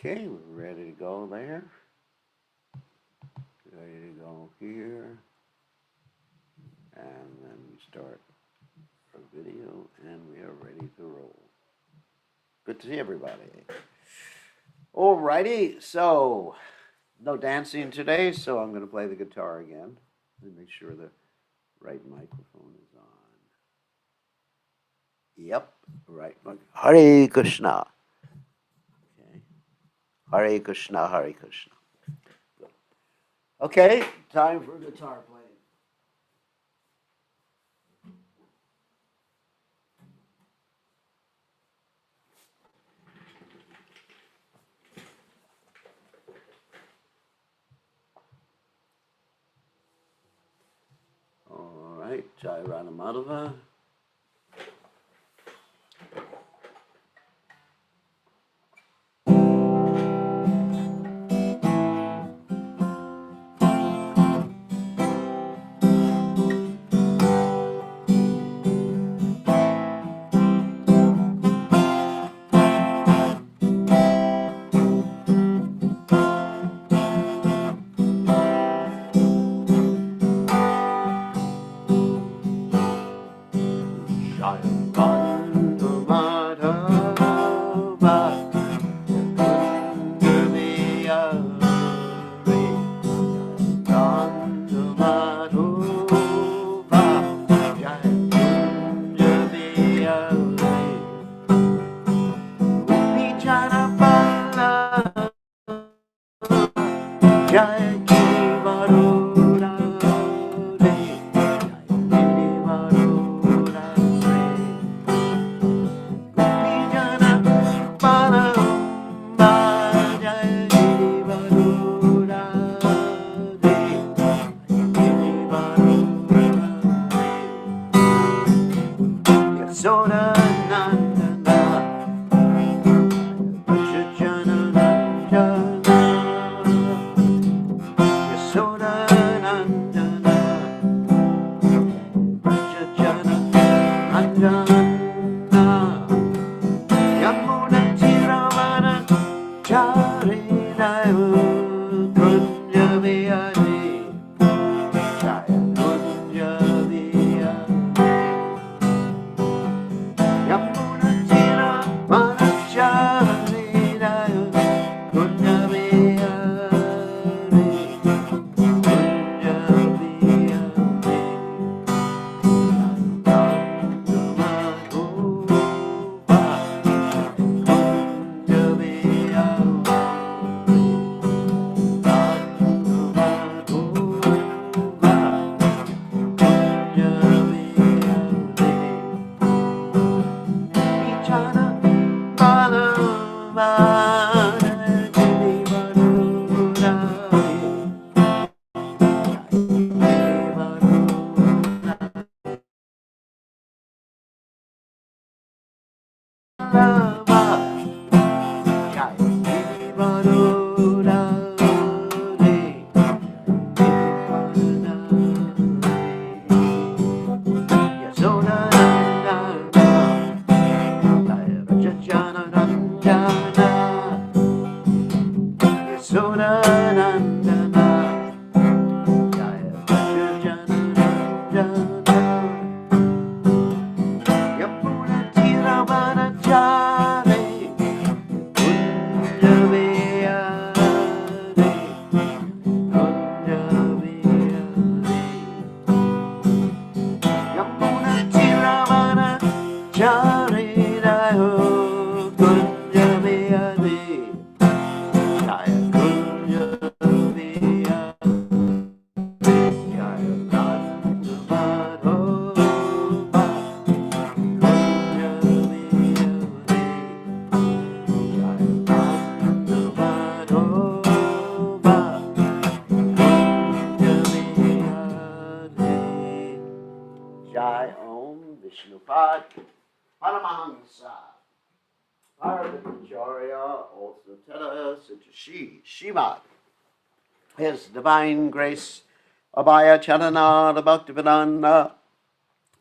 Okay, we're ready to go there. Ready to go here. And then we start our video and we are ready to roll. Good to see everybody. Alrighty, so no dancing today, so I'm going to play the guitar again and make sure the right microphone is on. Yep, right. Hare Krishna. Okay. Hare Krishna, Hare Krishna. Good. Okay, time for guitar playing. All right, Jai Radha Madhava. Shimad, His Divine Grace, Abhaya Chanana, the Bhaktivedanta,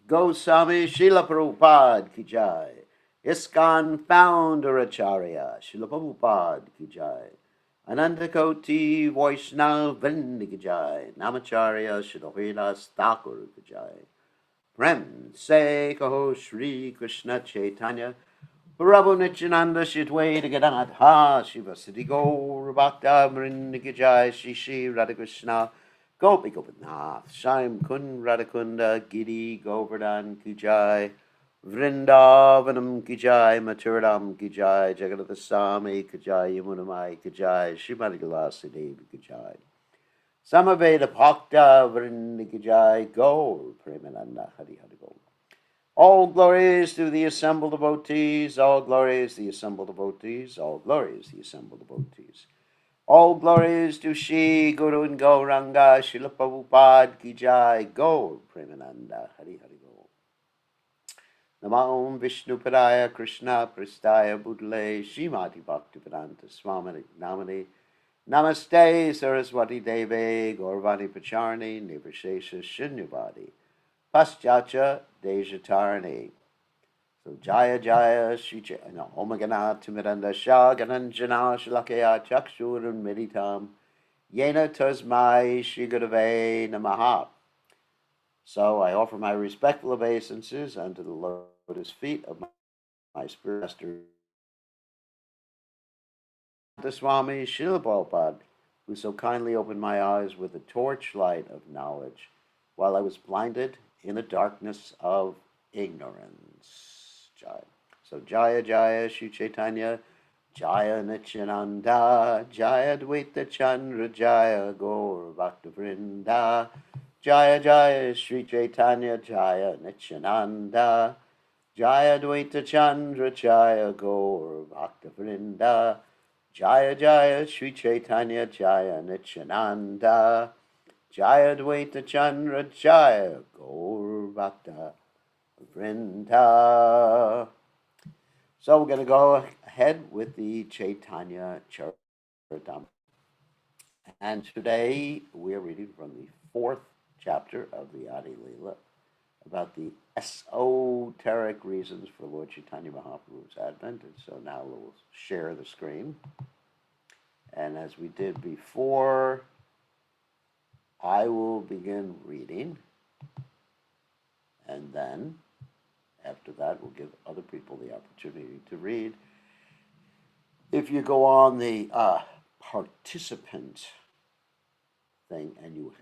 Goswami Srila Prabhupada Ki Jai, ISKCON founder Acharya Srila Prabhupada ki jai. Anandakoti Vaishnav Vrind ki jai. Namacharya Srila Haridas Thakur ki jai. Prem se kaho Shri Krishna Chaitanya Prabhu Nityananda Shidwaita Gadadha Shiva Siddhi Gaur Bhakta Vrind ki jai. Shri Shri Radha Krishna Gopi Gopinath Shaim Kun Radhakunda Giri Govardhan ki jai. Vrindavanam ki jai, Maturadam ki jai, Jagannath Swami ki jai, Yamunamai ki jai, Srimati Galasi Devi ki jai. Samaveda Bhakta Vrind ki jai, Gaur Premananda Hari Hari Gaur. All glories to the assembled devotees, all glories to the assembled devotees, all glories to the assembled devotees. All glories to Shri Guru and Gauranga, Srila Prabhupada ki jai, Gaur Premananda Hari Hari Gaur. Namo Vishnu Padaya Krishna Pristaya Budale Srimati Bhaktivedanta Swami Namani Namaste Saraswati Deve Gaurvani Pacharni Nivashesha Shunyavadi Paschacha Dejatarni. So Jaya Jaya Shri Omagana Timidanda Shagananjana Shalakaya Chakshurun Meditam Yena Tasmai Shri Gurave Namaha. So I offer my respectful obeisances unto the lotus feet of my spiritual master, the Swami Srila Prabhupada, who so kindly opened my eyes with the torchlight of knowledge while I was blinded in the darkness of ignorance. Jaya. So Jaya Jaya Shri Chaitanya, Jaya Nityananda, Jaya Dvaita Chandra, Jaya Gaur Bhaktavrinda, Jaya Jaya Shri Chaitanya, Jaya Nityananda, Jaya Dvaita Chandra, Jaya Gaur Bhaktavrinda, Jaya Jaya Shri Chaitanya, Jaya Nityananda, Jaya Dvaita Chandra, Jaya Gaur Bhaktavrinda. So we're going to go ahead with the Caitanya Caritamrta. And today we are reading from the 4th chapter of the Adilila about the esoteric reasons for Lord Chaitanya Mahaprabhu's advent. And so now we'll share the screen. And as we did before, I will begin reading. And then after that, we'll give other people the opportunity to read. If you go on the participant thing and you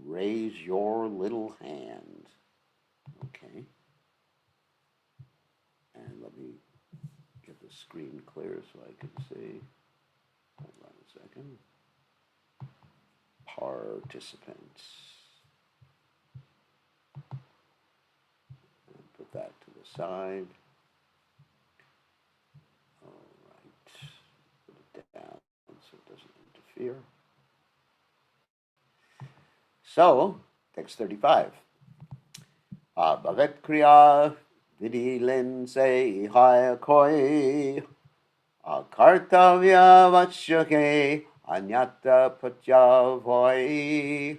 raise your little hand, okay, and let me get the screen clear so I can see. Hold on a second. Participants. And put that to the side. All right. Put it down so it doesn't interfere. So, text 35. Bhavet Kriya Vidilin Se Ihaya Koi Kartavya Vachake Anyata Pachavoi.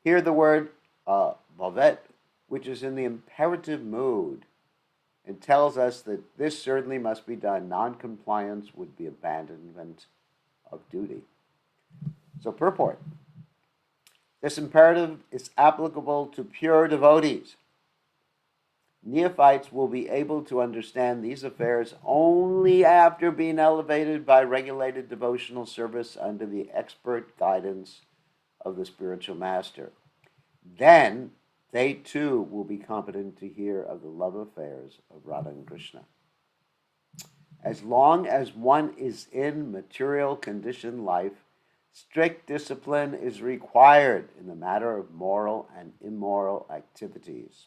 Here the word bhavet, which is in the imperative mood, and tells us that this certainly must be done. Non-compliance would be abandonment of duty. So purport. This imperative is applicable to pure devotees. Neophytes will be able to understand these affairs only after being elevated by regulated devotional service under the expert guidance of the spiritual master. Then they too will be competent to hear of the love affairs of Radha and Krishna. As long as one is in material conditioned life, strict discipline is required in the matter of moral and immoral activities.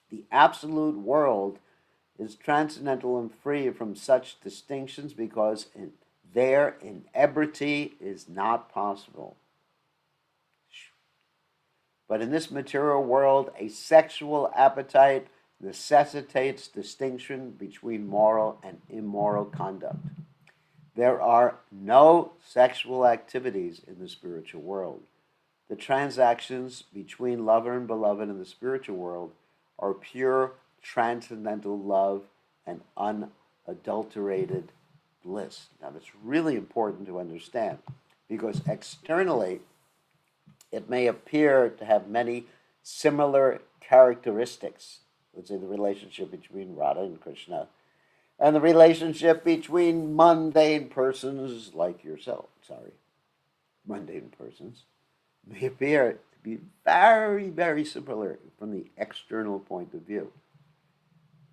The absolute world is transcendental and free from such distinctions because their inebriety is not possible. But in this material world, a sexual appetite necessitates distinction between moral and immoral conduct. There are no sexual activities in the spiritual world. The transactions between lover and beloved in the spiritual world are pure transcendental love and unadulterated bliss. Now, that's really important to understand because externally it may appear to have many similar characteristics. Let's say the relationship between Radha and Krishna, and the relationship between mundane persons like yourself. Mundane persons may appear to be very, very similar from the external point of view.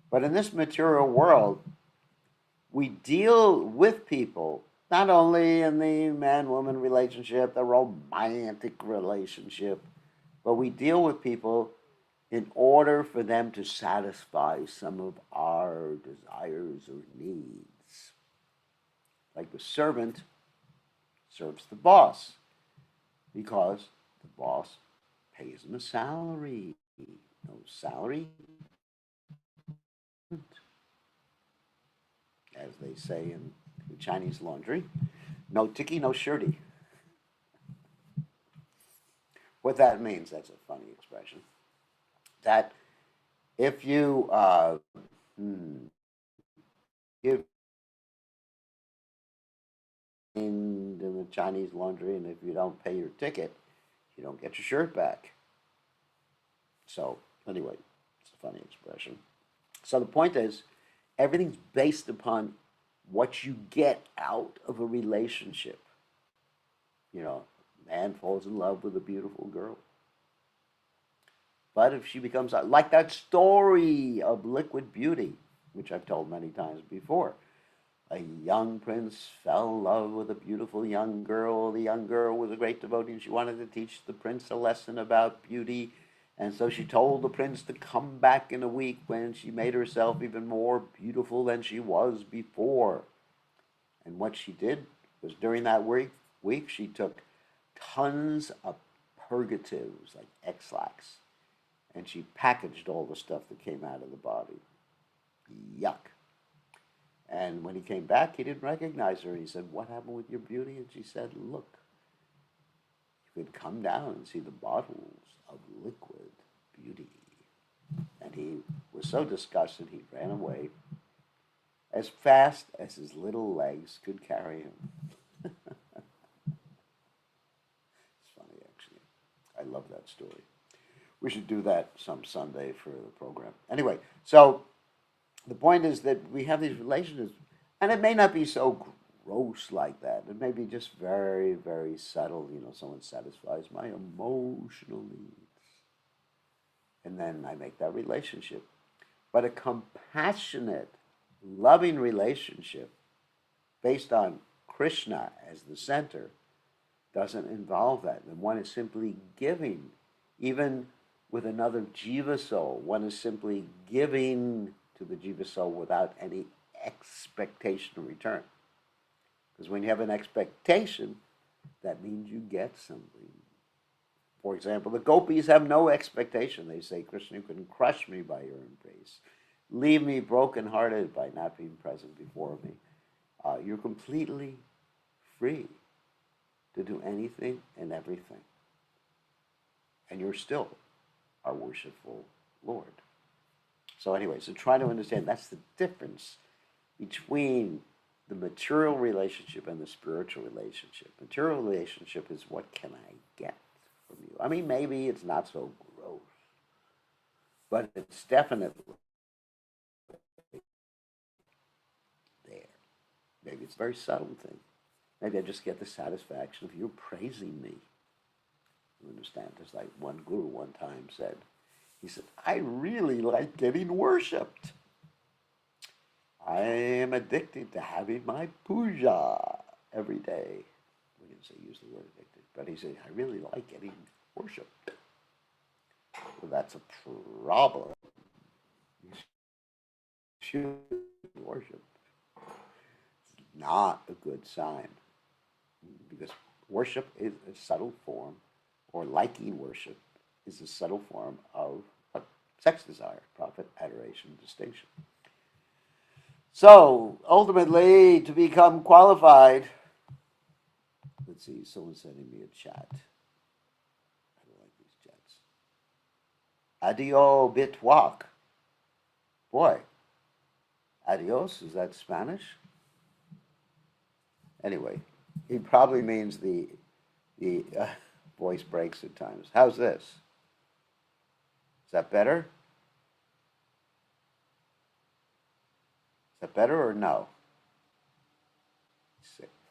But in this material world, we deal with people not only in the man-woman relationship, the romantic relationship, but we deal with people in order for them to satisfy some of our desires or needs. Like the servant serves the boss because the boss pays him a salary. No salary, as they say in the Chinese laundry, no ticky, no shirty. What that means, that's a funny expression, that if you give in the Chinese laundry and if you don't pay your ticket, you don't get your shirt back. So anyway, it's a funny expression. So the point is, everything's based upon what you get out of a relationship. You know, man falls in love with a beautiful girl. But if she becomes like that story of Liquid Beauty, which I've told many times before, a young prince fell in love with a beautiful young girl. The young girl was a great devotee, and she wanted to teach the prince a lesson about beauty. And so she told the prince to come back in a week when she made herself even more beautiful than she was before. And what she did was during that week she took tons of purgatives, like X-Lax, and she packaged all the stuff that came out of the body. Yuck. And when he came back, he didn't recognize her. He said, "What happened with your beauty?" And she said, "Look, you could come down and see the bottles of Liquid Beauty." And he was so disgusted, he ran away as fast as his little legs could carry him. It's funny, actually. I love that story. We should do that some Sunday for the program. Anyway, so the point is that we have these relationships, and it may not be so gross like that. It may be just very, very subtle. You know, someone satisfies my emotional needs, and then I make that relationship. But a compassionate, loving relationship based on Krishna as the center doesn't involve that. And one is simply giving, even with another jiva soul. One is simply giving to the jiva soul without any expectation of return. Because when you have an expectation, that means you get something. For example, the gopis have no expectation. They say, "Krishna, you can crush me by your embrace. Leave me brokenhearted by not being present before me." You're completely free to do anything and everything. And you're still our worshipful Lord. So anyway, so try to understand that's the difference between the material relationship and the spiritual relationship. Material relationship is what can I get from you? I mean, maybe it's not so gross, but it's definitely there. Maybe it's a very subtle thing. Maybe I just get the satisfaction of you praising me. You understand? Just like one guru one time said, he said, "I really like getting worshipped. I am addicted to having my puja every day." We didn't say use the word addicted, but he said, "I really like getting worshipped." Well, that's a problem. You should worship. It's not a good sign because worship is a subtle form, or liking worship is a subtle form of sex desire, profit, adoration, distinction. So, ultimately, to become qualified, let's see, someone's sending me a chat. I don't like these chats. Adio bitwak. Boy, adios, is that Spanish? Anyway, he probably means the voice breaks at times. How's this? Is that better? Is that better or no?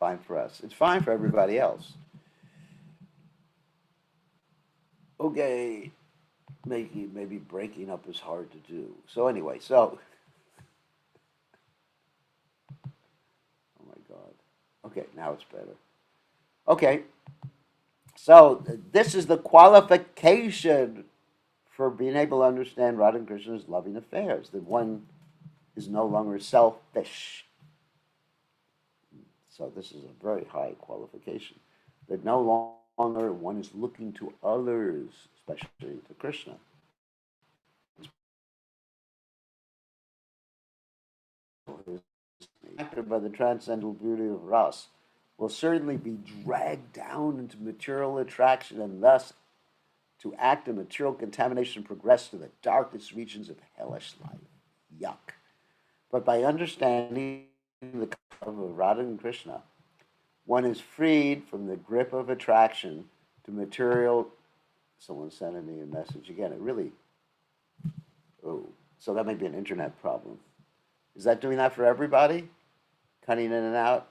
Fine for us. It's fine for everybody else. Okay, maybe breaking up is hard to do. So anyway, oh my God. Okay, now it's better. Okay, so this is the qualification for being able to understand Radha and Krishna's loving affairs. That one is no longer selfish. So this is a very high qualification. That no longer one is looking to others, especially to Krishna. Acted by the transcendental beauty of Ras will certainly be dragged down into material attraction and thus to act in material contamination progress to the darkest regions of hellish life. Yuck. But by understanding the of Radha and Krishna, one is freed from the grip of attraction to material. Someone sending me a message again. It really, oh, so that may be an internet problem. Is that doing that for everybody? Cutting in and out?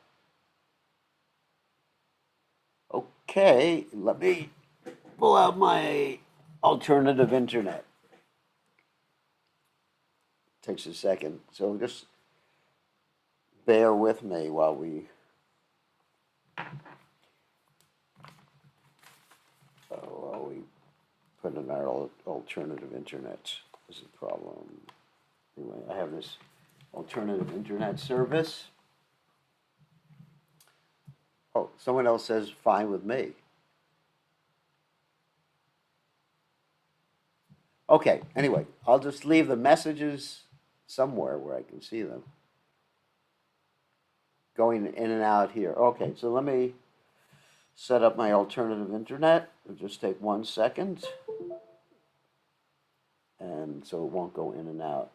Okay, let me pull out my alternative internet. Takes a second, so just bear with me while we put in our alternative internet. This is a problem. Anyway, I have this alternative internet service. Oh, someone else says fine with me. Okay, anyway, I'll just leave the messages somewhere where I can see them. Going in and out here. Okay, so let me set up my alternative internet. It'll just take 1 second. And so it won't go in and out.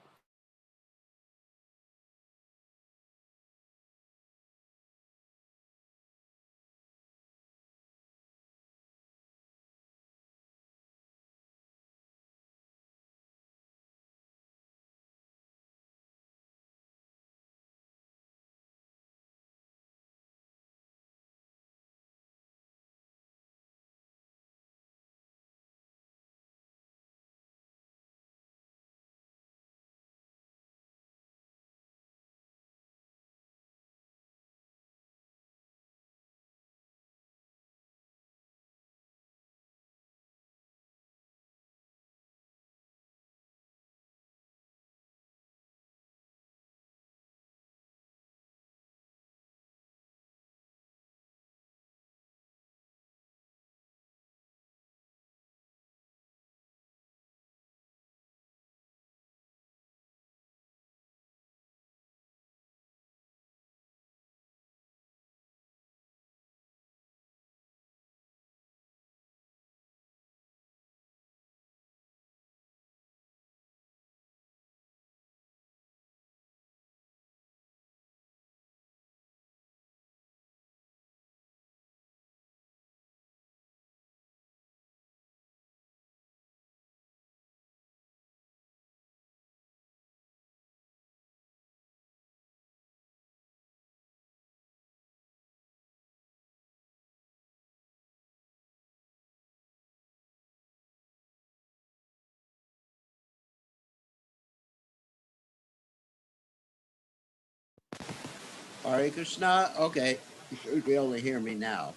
Hare Krishna. Okay, you should be able to hear me now.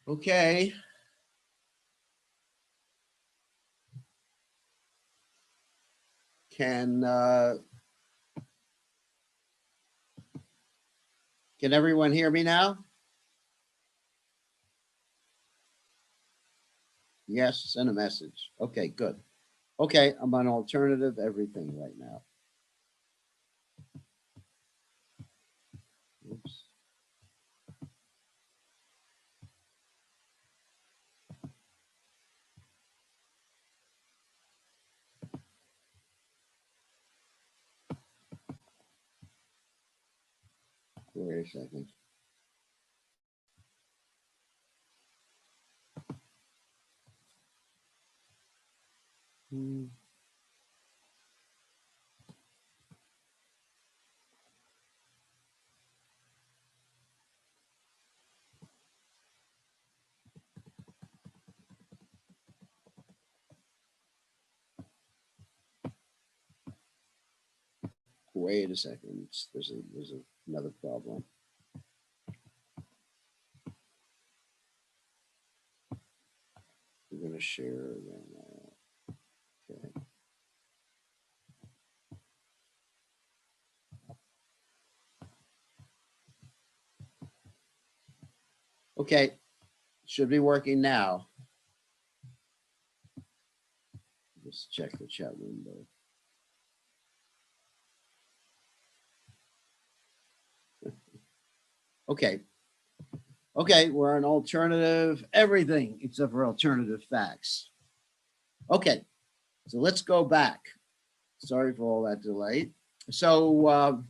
Okay. Can can everyone hear me now? Yes, send a message. Okay, good. Okay, I'm on alternative everything right now. Oops. Wait a second. Hmm. Wait a second. There's another problem. We're gonna share again. Okay. Okay. Should be working now. Just check the chat window. Okay. Okay, we're on alternative everything except for alternative facts. Okay, so let's go back. Sorry for all that delay. So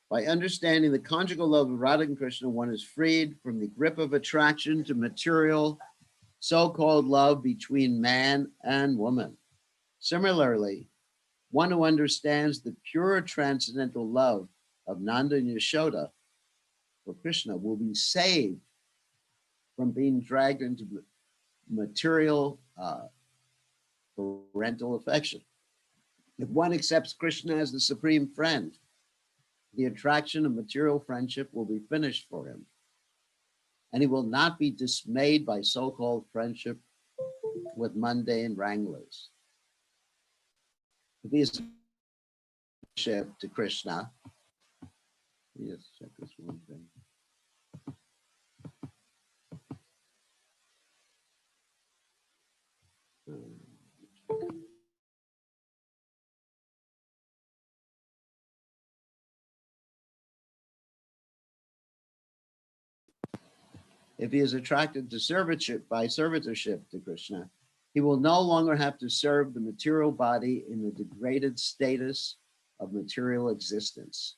by understanding the conjugal love of Radha and Krishna, one is freed from the grip of attraction to material, so-called love between man and woman. Similarly, one who understands the pure transcendental love of Nanda and Yashoda for Krishna will be saved from being dragged into material parental affection. If one accepts Krishna as the supreme friend, the attraction of material friendship will be finished for him, and he will not be dismayed by so-called friendship with mundane wranglers. If he is to Krishna, let's check this one thing. If he is attracted to servitorship to Krishna, he will no longer have to serve the material body in the degraded status of material existence,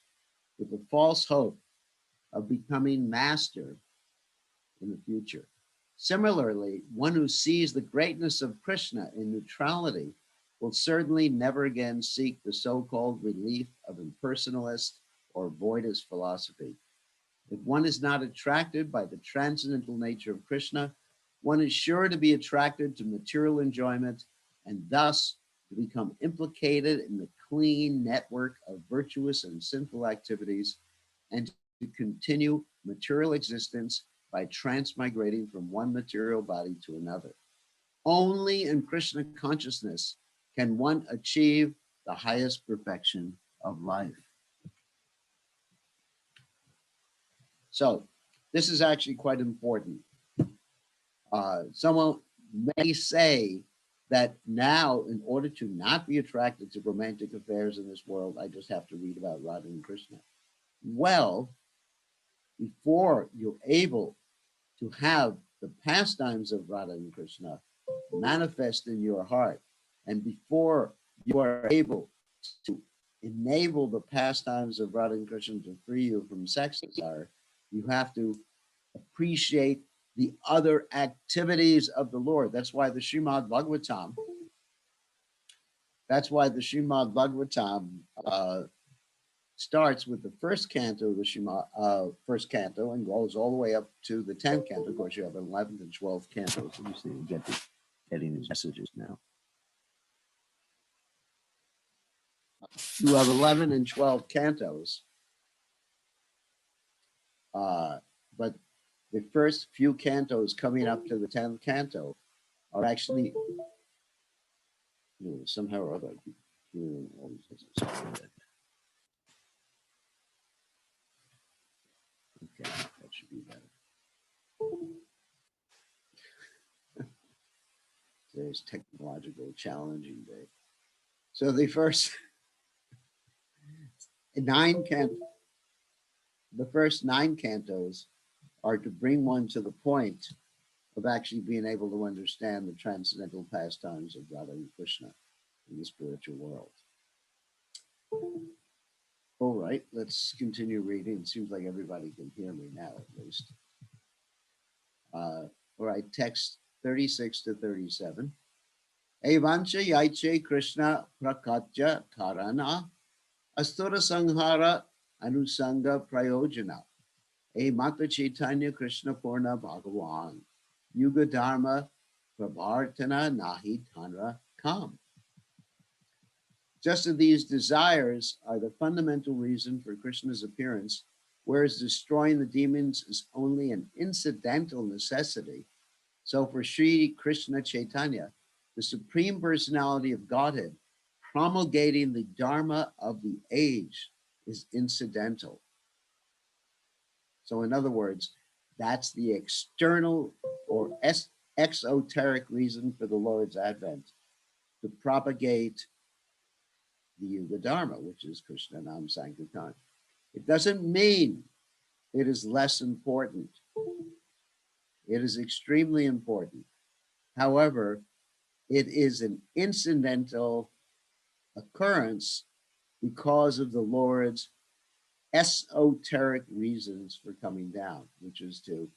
with the false hope of becoming master in the future. Similarly, one who sees the greatness of Krishna in neutrality will certainly never again seek the so-called relief of impersonalist or voidist philosophy. If one is not attracted by the transcendental nature of Krishna, one is sure to be attracted to material enjoyment and thus to become implicated in the clean network of virtuous and sinful activities and to continue material existence by transmigrating from one material body to another. Only in Krishna consciousness can one achieve the highest perfection of life. So this is actually quite important. Someone may say that now, in order to not be attracted to romantic affairs in this world, I just have to read about Radha and Krishna. Well, before you're able to have the pastimes of Radha and Krishna manifest in your heart, and before you are able to enable the pastimes of Radha and Krishna to free you from sex desire, you have to appreciate the other activities of the Lord. That's why the Srimad Bhagavatam, starts with the first canto of the first canto and goes all the way up to the 10th canto. Of course, you have an 11th and 12th cantos. Let me see, I'm getting these messages now. You have 11 and 12 cantos, but the first few cantos coming up to the 10th canto are actually, somehow or other, I keep hearing all these messages. today's technological challenging day. So the first the first 9 cantos are to bring one to the point of actually being able to understand the transcendental pastimes of Radha and Krishna in the spiritual world. All right, let's continue reading. It seems like everybody can hear me now, at least. All right, text 36 to 37. Evancha yaiche Krishna prakatya karana astura sanghara anusanga prayojana. E Mata Caitanya Krishna Purna Bhagavan Yuga Dharma Prabhartana Nahi Tanra Kam. Just as these desires are the fundamental reason for Krishna's appearance, whereas destroying the demons is only an incidental necessity, so for Sri Krishna Chaitanya, the Supreme Personality of Godhead, promulgating the Dharma of the age is incidental. So in other words, that's the external or exoteric reason for the Lord's advent, to propagate the Yuga Dharma, which is Krishna Nam Sankirtan. It doesn't mean it is less important. It is extremely important. However, it is an incidental occurrence because of the Lord's esoteric reasons for coming down, which is to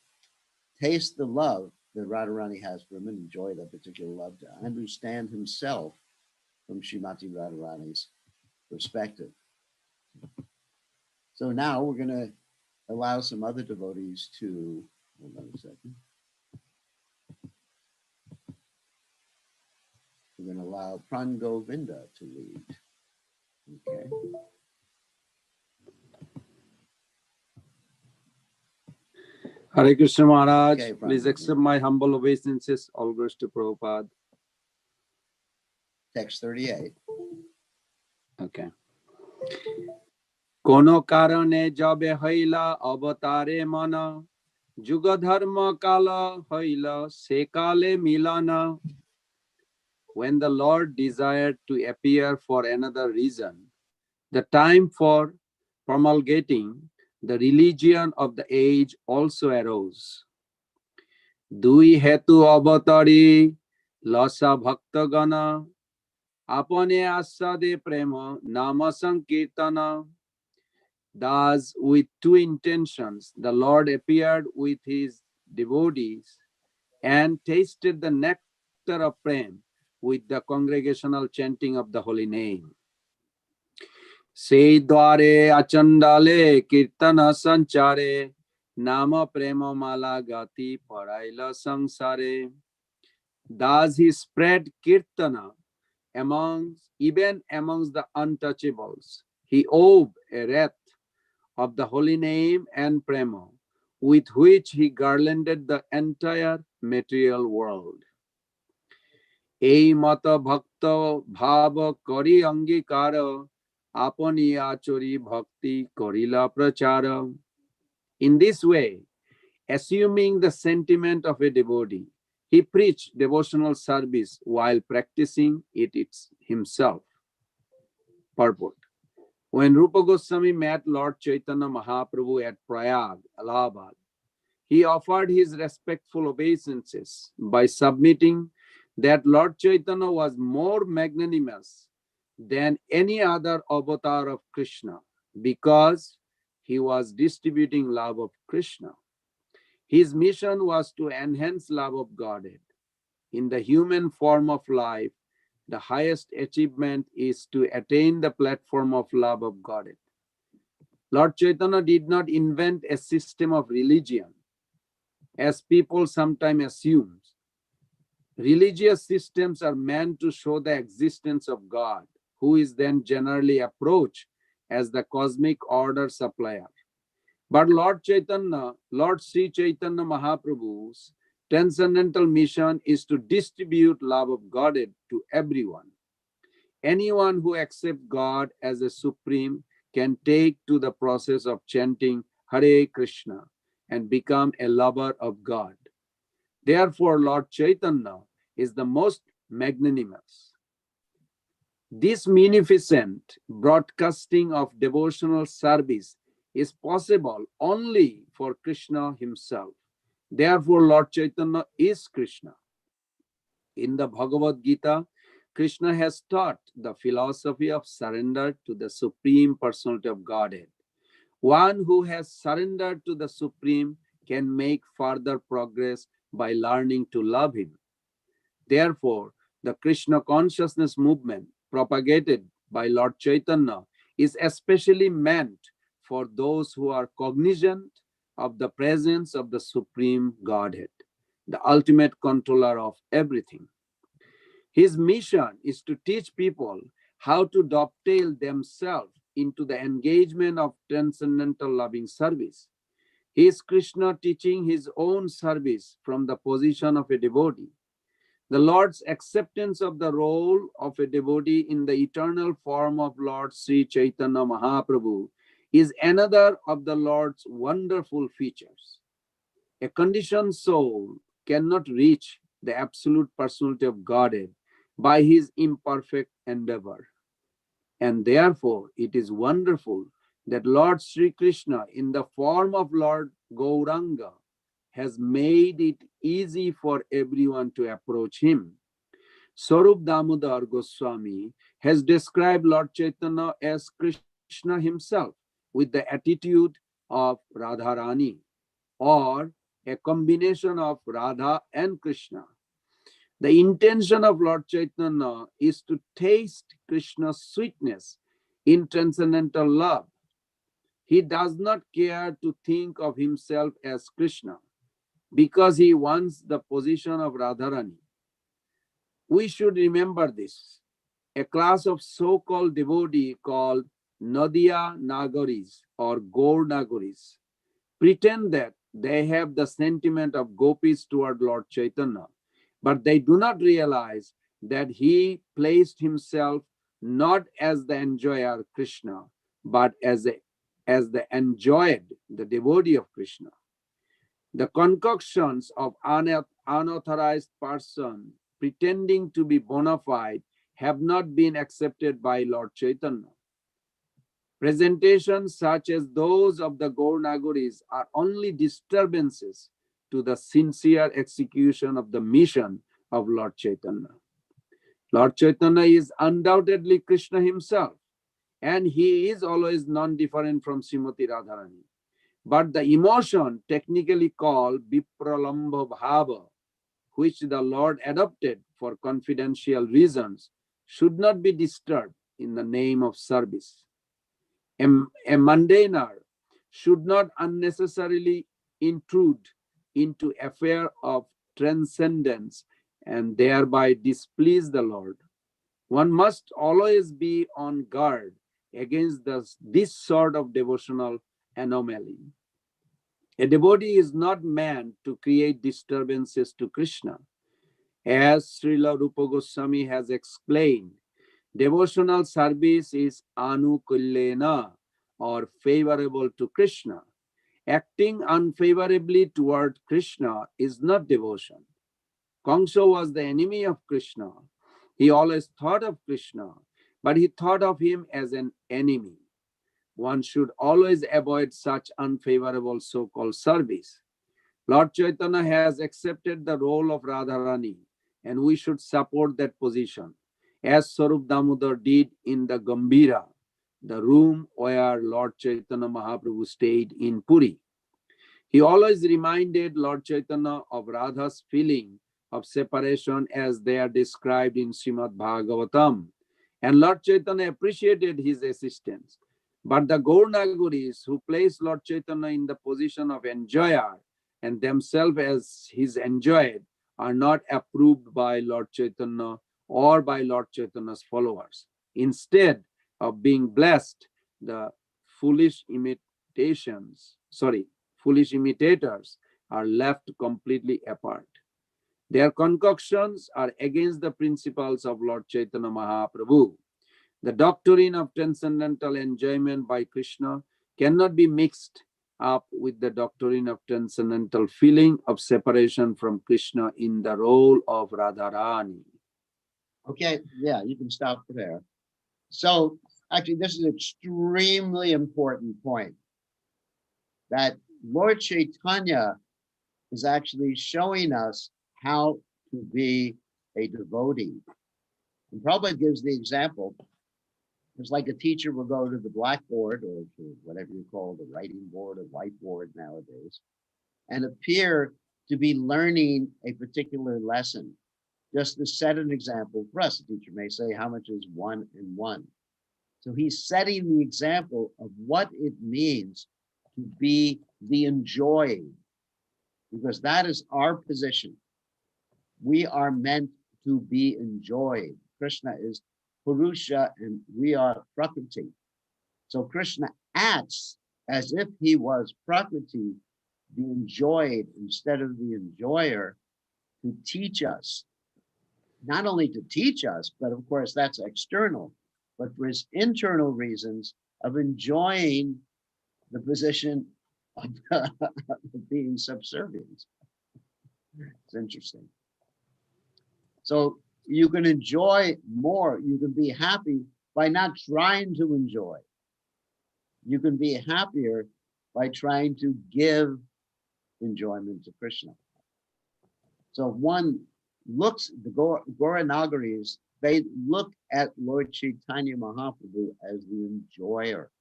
taste the love that Radharani has for him and enjoy that particular love, to understand himself from Srimati Radharani's perspective. So now we're going to allow some other devotees to, hold on a second. We're going to allow Prangovinda to lead. Okay. Hare Krishna Maharaj, Okay, please accept my humble obeisances, all glories to Prabhupada. Text 38. Okay. Kono karane jabe haila avatare mana, juga dharma kala haila sekale milana. When the Lord desired to appear for another reason, the time for promulgating the religion of the age also arose. Dui hetu avatari lasa bhaktagana apane asade prema nama sankirtana. Thus, with two intentions, the Lord appeared with his devotees and tasted the nectar of prem with the congregational chanting of the holy name. Se dware achandale kirtana sanchare nama prema mala gati paraila sangsare. Thus he spread kirtana even amongst the untouchables. He wove a wreath of the holy name and prema, with which he garlanded the entire material world. Ei mata bhakta bhava kari angikara apani achori bhakti karila prachara. In this way, assuming the sentiment of a devotee, he preached devotional service while practicing it himself. Purport. When Rupa Goswami met Lord Chaitanya Mahaprabhu at Prayag, Allahabad, he offered his respectful obeisances by submitting that Lord Chaitanya was more magnanimous than any other avatar of Krishna because he was distributing love of Krishna. His mission was to enhance love of Godhead. In the human form of life, the highest achievement is to attain the platform of love of Godhead. Lord Chaitanya did not invent a system of religion, as people sometimes assume. Religious systems are meant to show the existence of God, who is then generally approached as the cosmic order supplier. But Lord Sri Chaitanya Mahaprabhu's transcendental mission is to distribute love of Godhead to everyone. Anyone who accepts God as a supreme can take to the process of chanting Hare Krishna and become a lover of God. Therefore, Lord Chaitanya is the most magnanimous. This munificent broadcasting of devotional service is possible only for Krishna himself. Therefore, Lord Chaitanya is Krishna. In the Bhagavad Gita, Krishna has taught the philosophy of surrender to the Supreme Personality of Godhead. One who has surrendered to the Supreme can make further progress by learning to love him. Therefore, the Krishna consciousness movement propagated by Lord Chaitanya is especially meant for those who are cognizant of the presence of the Supreme Godhead, the ultimate controller of everything. His mission is to teach people how to dovetail themselves into the engagement of transcendental loving service. He is Krishna teaching his own service from the position of a devotee. The Lord's acceptance of the role of a devotee in the eternal form of Lord Sri Chaitanya Mahaprabhu is another of the Lord's wonderful features. A conditioned soul cannot reach the absolute personality of Godhead by his imperfect endeavor. And therefore, it is wonderful that Lord Sri Krishna, in the form of Lord Gauranga, has made it easy for everyone to approach him. Swarup Damodar Goswami has described Lord Chaitanya as Krishna himself with the attitude of Radharani, or a combination of Radha and Krishna. The intention of Lord Chaitanya is to taste Krishna's sweetness in transcendental love. He does not care to think of himself as Krishna because he wants the position of Radharani. We should remember this. A class of so-called devotee called Nadia Nagaris or Gaur Nagaris pretend that they have the sentiment of gopis toward Lord Chaitanya, but they do not realize that he placed himself not as the enjoyer Krishna, but as the enjoyed, the devotee of Krishna. The concoctions of unauthorized person pretending to be bona fide have not been accepted by Lord Chaitanya. Presentations such as those of the Gaur Nagaris are only disturbances to the sincere execution of the mission of Lord Chaitanya. Lord Chaitanya is undoubtedly Krishna himself, and he is always non-different from Srimati Radharani. But the emotion technically called Vipralambha Bhava, which the Lord adopted for confidential reasons, should not be disturbed in the name of service. A mundaner should not unnecessarily intrude into affair of transcendence and thereby displease the Lord. One must always be on guard against this sort of devotional anomaly. A devotee is not meant to create disturbances to Krishna. As Srila Rupa Goswami has explained, devotional service is anukullena, or favorable to Krishna. Acting unfavorably toward Krishna is not devotion. Kamsa was the enemy of Krishna. He always thought of Krishna, but he thought of him as an enemy. One should always avoid such unfavorable so-called service. Lord Chaitanya has accepted the role of Radharani, and we should support that position, as Swarup Damodar did in the Gambhira, the room where Lord Chaitanya Mahaprabhu stayed in Puri. He always reminded Lord Chaitanya of Radha's feeling of separation as they are described in Srimad Bhagavatam, and Lord Chaitanya appreciated his assistance. But the Gaur Nagaris, who placed Lord Chaitanya in the position of enjoyer and themselves as his enjoyed, are not approved by Lord Chaitanya or by Lord Chaitanya's followers. Instead of being blessed, the foolish imitators are left completely apart. Their concoctions are against the principles of Lord Chaitanya Mahaprabhu. The doctrine of transcendental enjoyment by Krishna cannot be mixed up with the doctrine of transcendental feeling of separation from Krishna in the role of Radharani. Okay, yeah, you can stop there. So actually, this is an extremely important point that Lord Chaitanya is actually showing us how to be a devotee. And Prabhupada gives the example. It's like a teacher will go to the blackboard or to whatever you call the writing board or whiteboard nowadays and appear to be learning a particular lesson. Just to set an example for us, the teacher may say, how much is 1 and 1? So he's setting the example of what it means to be the enjoyed, because that is our position. We are meant to be enjoyed. Krishna is Purusha and we are Prakriti. So Krishna acts as if he was Prakriti, the enjoyed instead of the enjoyer, to teach us. Not only to teach us, but of course that's external, but for his internal reasons of enjoying the position of, of being subservient. It's interesting. So you can enjoy more, you can be happy by not trying to enjoy. You can be happier by trying to give enjoyment to Krishna. So one looks, the Gauranagiris, they look at Lord Chaitanya Mahaprabhu as the enjoyer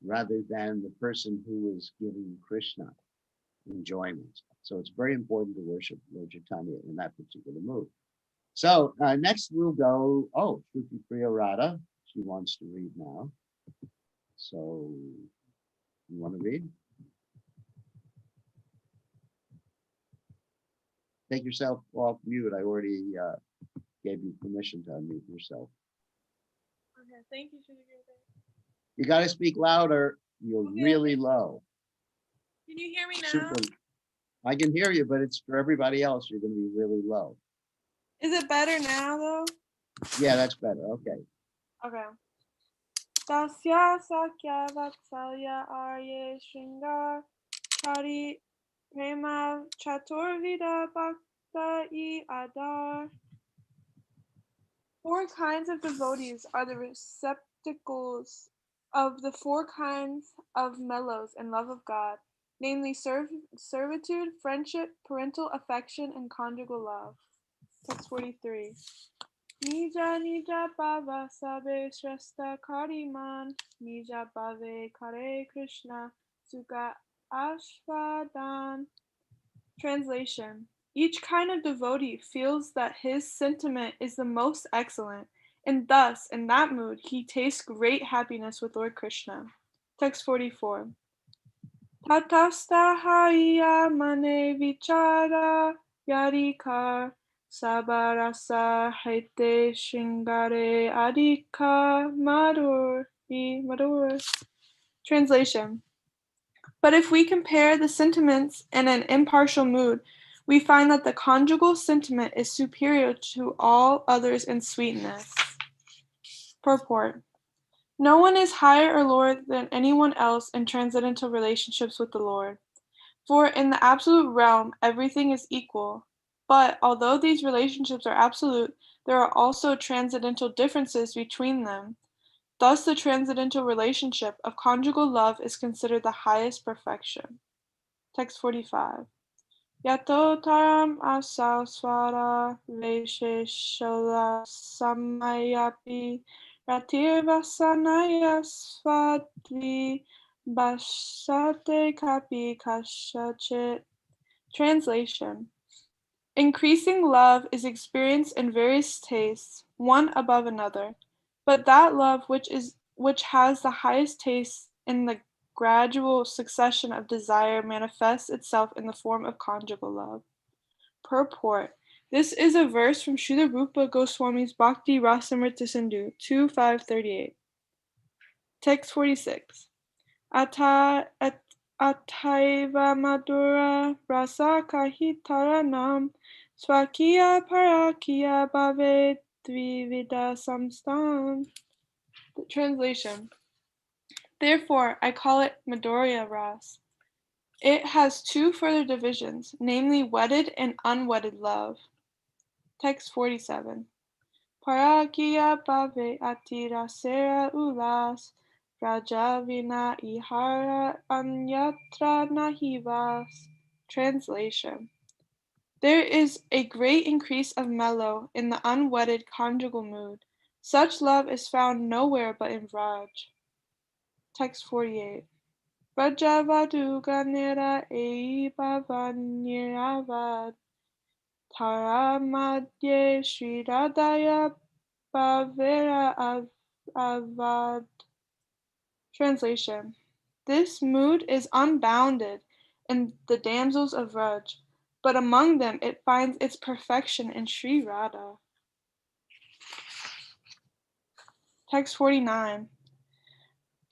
rather than the person who is giving Krishna enjoyment. So it's very important to worship Lord Chaitanya in that particular mood. So next we'll go, oh, Shruti Priya Radha, she wants to read now. So you want to read? Take yourself off mute. I already gave you permission to unmute yourself. Okay, thank you, Shruti. You got to speak louder. You're Okay. really low. Can you hear me now? Super. I can hear you, but it's for everybody else. You're going to be really low. Is it better now, though? Yeah, that's better. Okay. Okay. Dasya Sakya Vatsalya Arye Shringar Kari Prema Chaturvida Bhakta I Adar. 4 kinds of devotees are the receptacles of the 4 kinds of mellows in love of God, namely servitude, friendship, parental affection, and conjugal love. Text 43. Nija nija bhava sabe shrestha kariman, nija bhave kare Krishna sukha ashvadan. Translation. Each kind of devotee feels that his sentiment is the most excellent, and thus, in that mood, he tastes great happiness with Lord Krishna. Text 44. Tatastha haya mane vichara yarikar sabarasa haite shingare adika madur. Translation. But if we compare the sentiments in an impartial mood, we find that the conjugal sentiment is superior to all others in sweetness. Purport. No one is higher or lower than anyone else in transcendental relationships with the Lord. For in the absolute realm, everything is equal. But although these relationships are absolute, there are also transcendental differences between them. Thus, the transcendental relationship of conjugal love is considered the highest perfection. Text 45. Yato taram asal swara vesheshala samayapi ratir vasanaya svadvi bashate kapi kashachit. Translation. Increasing love is experienced in various tastes, one above another, but that love which has the highest taste in the gradual succession of desire manifests itself in the form of conjugal love. Purport. This is a verse from Srila Rupa Goswami's Bhakti Rasamrita Sindhu 2.538. Text 46. Ataiva madura rasa kahitaranam swakiya parakiya bhave dvivida samstam. The translation. Therefore, I call it Madhurya Ras. It has 2 further divisions, namely wedded and unwedded love. Text 47. Parakiya bhave atira sera ulas, Rajavina ihara anyatra nahivas. Translation. There is a great increase of mellow in the unwedded conjugal mood. Such love is found nowhere but in Vraj. Text 48. Vrajavadu ganera eibavaniravad Taramadye Sridadaya Bhavera Avad. Translation. This mood is unbounded in the damsels of Vraj, but among them it finds its perfection in Sri Radha. Text 49.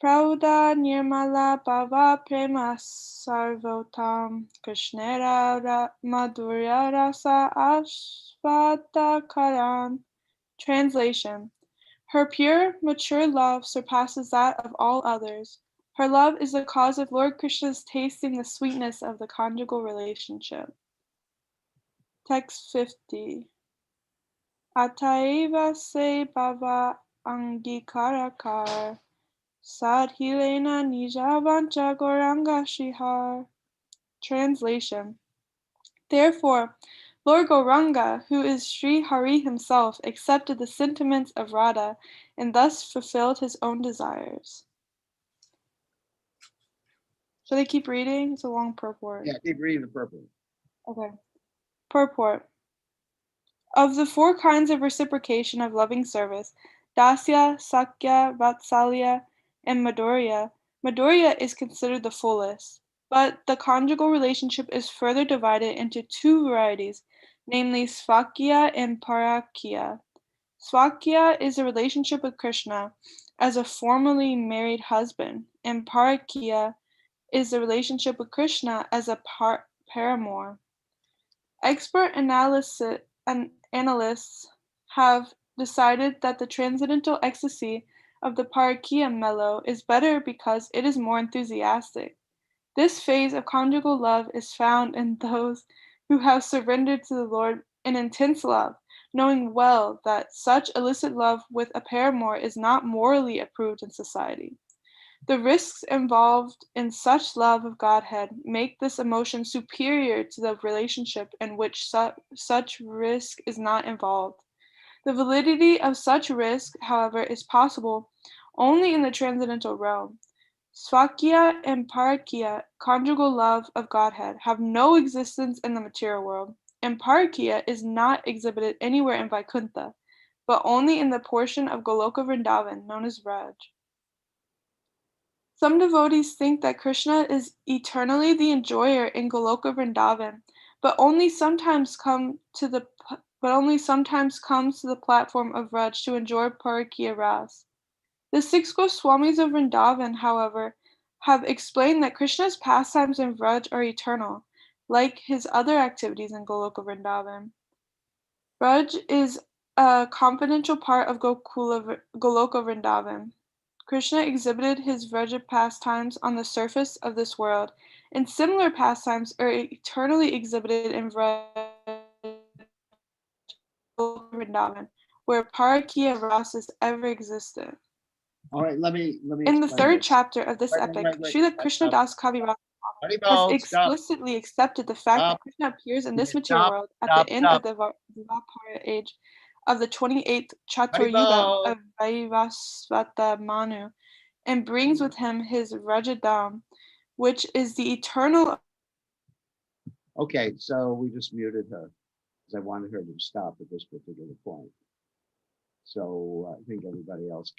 Prauda Nirmala Bhava Prema Sarvotam Krishnera Madhurya Rasa Ashvata Karan. Translation. Her pure, mature love surpasses that of all others. Her love is the cause of Lord Krishna's tasting the sweetness of the conjugal relationship. Text 50. Ataiva se bhava angikarakar sadhilena nijavancha goranga shihar. Translation. Therefore, Lord Gauranga, who is Sri Hari himself, accepted the sentiments of Radha and thus fulfilled his own desires. Should I keep reading? It's a long purport. Yeah, keep reading the purport. Okay. Purport. Of the four kinds of reciprocation of loving service, Dasya, Sakya, Vatsalya, and Madhurya, Madhurya is considered the fullest. But the conjugal relationship is further divided into two varieties, namely Svakya and Parakya. Svakya is a relationship with Krishna as a formerly married husband, and Parakya is a relationship with Krishna as a paramour. Expert analysts have decided that the transcendental ecstasy of the Parakya mellow is better because it is more enthusiastic. This phase of conjugal love is found in those who have surrendered to the Lord in intense love, knowing well that such illicit love with a paramour is not morally approved in society. The risks involved in such love of Godhead make this emotion superior to the relationship in which such risk is not involved. The validity of such risk, however, is possible only in the transcendental realm. Svakya and Parakya, conjugal love of Godhead, have no existence in the material world, and Parakya is not exhibited anywhere in Vaikuntha, but only in the portion of Goloka Vrindavan known as Vraj. Some devotees think that Krishna is eternally the enjoyer in Goloka Vrindavan, but only sometimes comes to the platform of Vraj to enjoy Parakya Ras. The 6 Goswamis of Vrindavan, however, have explained that Krishna's pastimes in Vraj are eternal, like his other activities in Goloka Vrindavan. Vraj is a confidential part of Goloka Vrindavan. Krishna exhibited his Vraja pastimes on the surface of this world, and similar pastimes are eternally exhibited in Vrindavan, where Parakya Ras is ever existent. All right, let me In the explain third this. chapter of this epic, Srila Krishnadas Kaviraj has Haribol, stop, explicitly accepted the fact that stop, Krishna appears in this material stop, world at stop, the end stop. of the Dvapara age of the 28th Chatur Yuga Haribol. of Vaivasvata Manu, and brings with him his Rajadam, which is the eternal. Okay, so we just muted her because I wanted her to stop at this particular point. So I think everybody else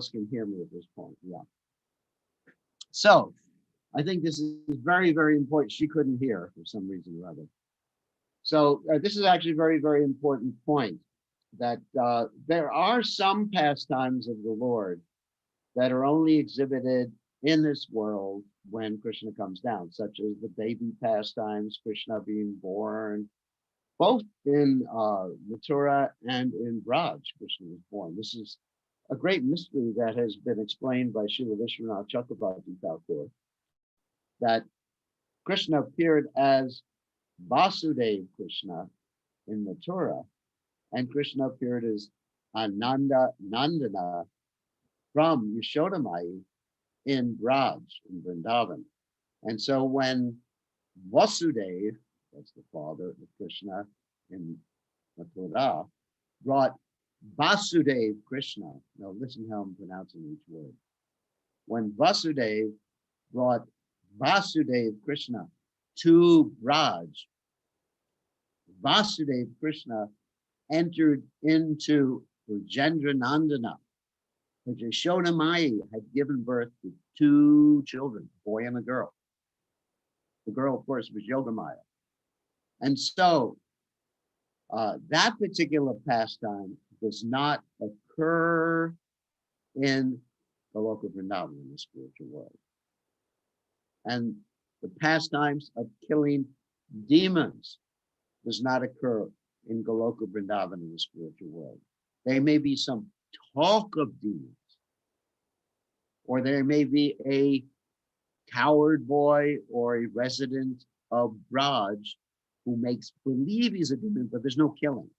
can hear me at this point. Yeah. So I think this is very, very important. She couldn't hear for some reason or other. So this is actually a very, very important point that there are some pastimes of the Lord that are only exhibited in this world when Krishna comes down, such as the baby pastimes, Krishna being born, both in Mathura and in Braj, Krishna was born. This is a great mystery that has been explained by Srila Vishwanath Chakrabarti Thakur, that Krishna appeared as Vasudev Krishna in Mathura, and Krishna appeared as Nandana from Yashodamai in Braj, in Vrindavan. And so when Vasudev, that's the father of Krishna in Mathura, brought Vasudev Krishna. Now listen how I'm pronouncing each word. When Vasudev brought Vasudev Krishna to Braj, Vasudev Krishna entered into Rajendra Nandana, which Yashodamai had given birth to 2 children, a boy and a girl. The girl, of course, was Yogamaya. And so that particular pastime does not occur in the local Vrindavan, in the spiritual world. And the pastimes of killing demons does not occur in Goloka Vrindavan in the spiritual world. There may be some talk of demons, or there may be a coward boy or a resident of Braj who makes believe he's a demon, but there's no killing.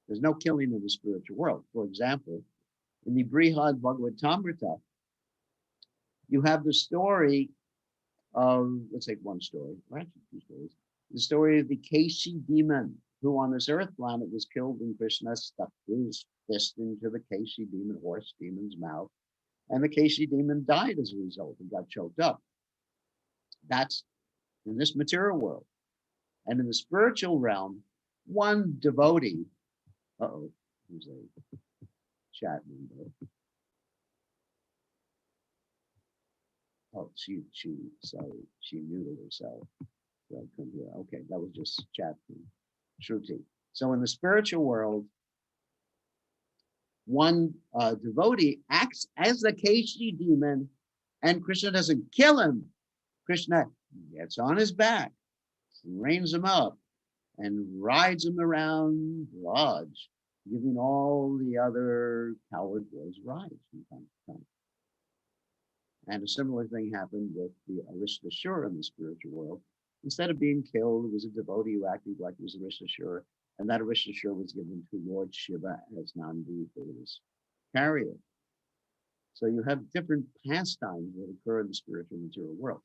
There's no killing in the spiritual world. For example, in the Brihad Bhagavatamrita, you have the story of, let's take one story, or actually 2 stories, the story of the Keshi demon, who on this earth planet was killed when Krishna stuck his fist into the Keshi demon, horse demon's mouth, and the Keshi demon died as a result and got choked up. That's in this material world. And in the spiritual realm, one devotee, who's a chat member. Oh, she muted herself. So I couldn't hear. Okay, that was just chat from Shruti. So in the spiritual world, one devotee acts as the Keshi demon, and Krishna doesn't kill him. Krishna gets on his back, reins him up, and rides him around Raj, giving all the other coward boys rides from time to time. And a similar thing happened with the Arishtashura in the spiritual world. Instead of being killed, it was a devotee who acted like he was Arishtashura, and that Arishtashura was given to Lord Shiva as Nandi for his chariot. So you have different pastimes that occur in the spiritual material world.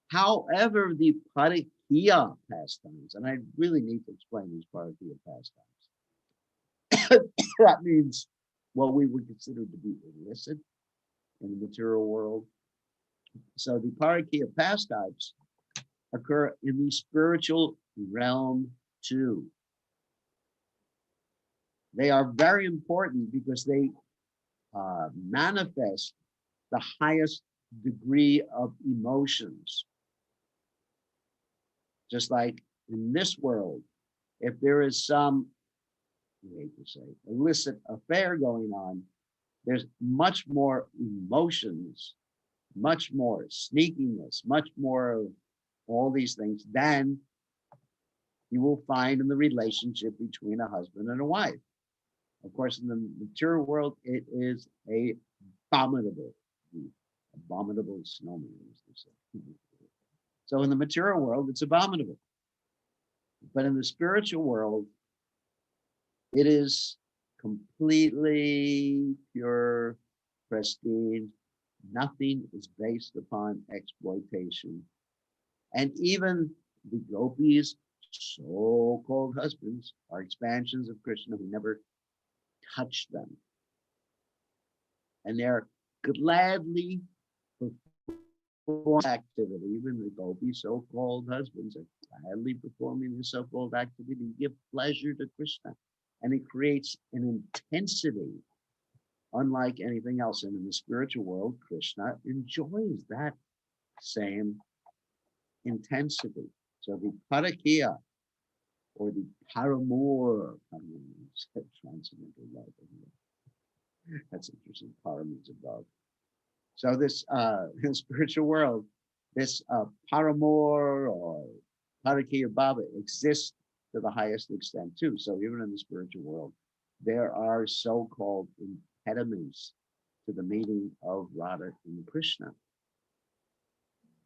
However, the Parakya pastimes, and I really need to explain these Parakya pastimes. That means what we would consider to be illicit in the material world. So the Parakya pastimes occur in the spiritual realm too. They are very important because they manifest the highest degree of emotions. Just like in this world, if there is some, I hate to say, illicit affair going on, there's much more emotions, much more sneakiness, much more of all these things than you will find in the relationship between a husband and a wife. Of course, in the material world, it is a abominable snowman, as they say. So in the material world, it's abominable. But in the spiritual world, it is completely pure, pristine. Nothing is based upon exploitation. And even the gopis, so-called husbands, are expansions of Krishna who never touched them. And they're gladly performing activity. Even the gopis, so-called husbands, are gladly performing the so-called activity to give pleasure to Krishna. And it creates an intensity unlike anything else. And in the spiritual world, Krishna enjoys that same intensity. So the Parakya, or the Paramour, transcendental love. That's interesting. Para means above. So this in the spiritual world, this Paramour or Parakya Bhava exists to the highest extent too. So even in the spiritual world, there are so-called impediments to the meeting of Radha and Krishna,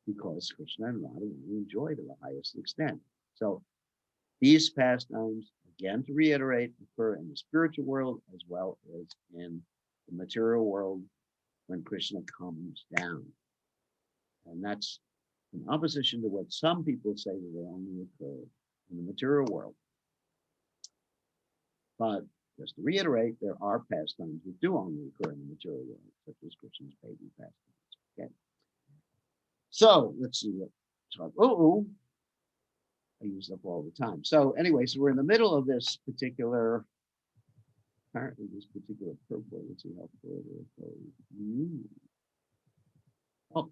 because Krishna and Radha really enjoy to the highest extent. So these pastimes are again to reiterate, occur in the spiritual world as well as in the material world when Krishna comes down. And that's in opposition to what some people say that they only occur in the material world. But just to reiterate, there are pastimes that do only occur in the material world, such as Krishna's baby pastimes. Okay. So let's see what I use up all the time. So anyway, so we're in the middle of this particular, apparently this particular purport. Let's see how further it goes. Oh,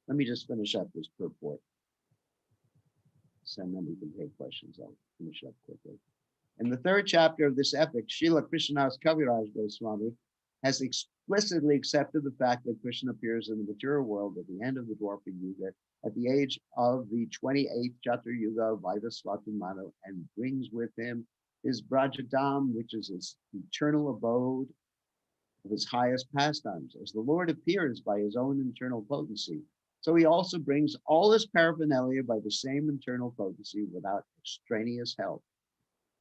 let me just finish up this purport. So then we can take questions. I'll finish up quickly. In the third chapter of this epic, Srila Krishnadas Kaviraj Goswami has explicitly accepted the fact that Krishna appears in the material world at the end of the Dwapara Yuga at the age of the 28th Chatur Yuga of Vaivasvata Manu, and brings with him his Brajadam, which is his eternal abode of his highest pastimes. As the Lord appears by his own internal potency, so he also brings all his paraphernalia by the same internal potency without extraneous help.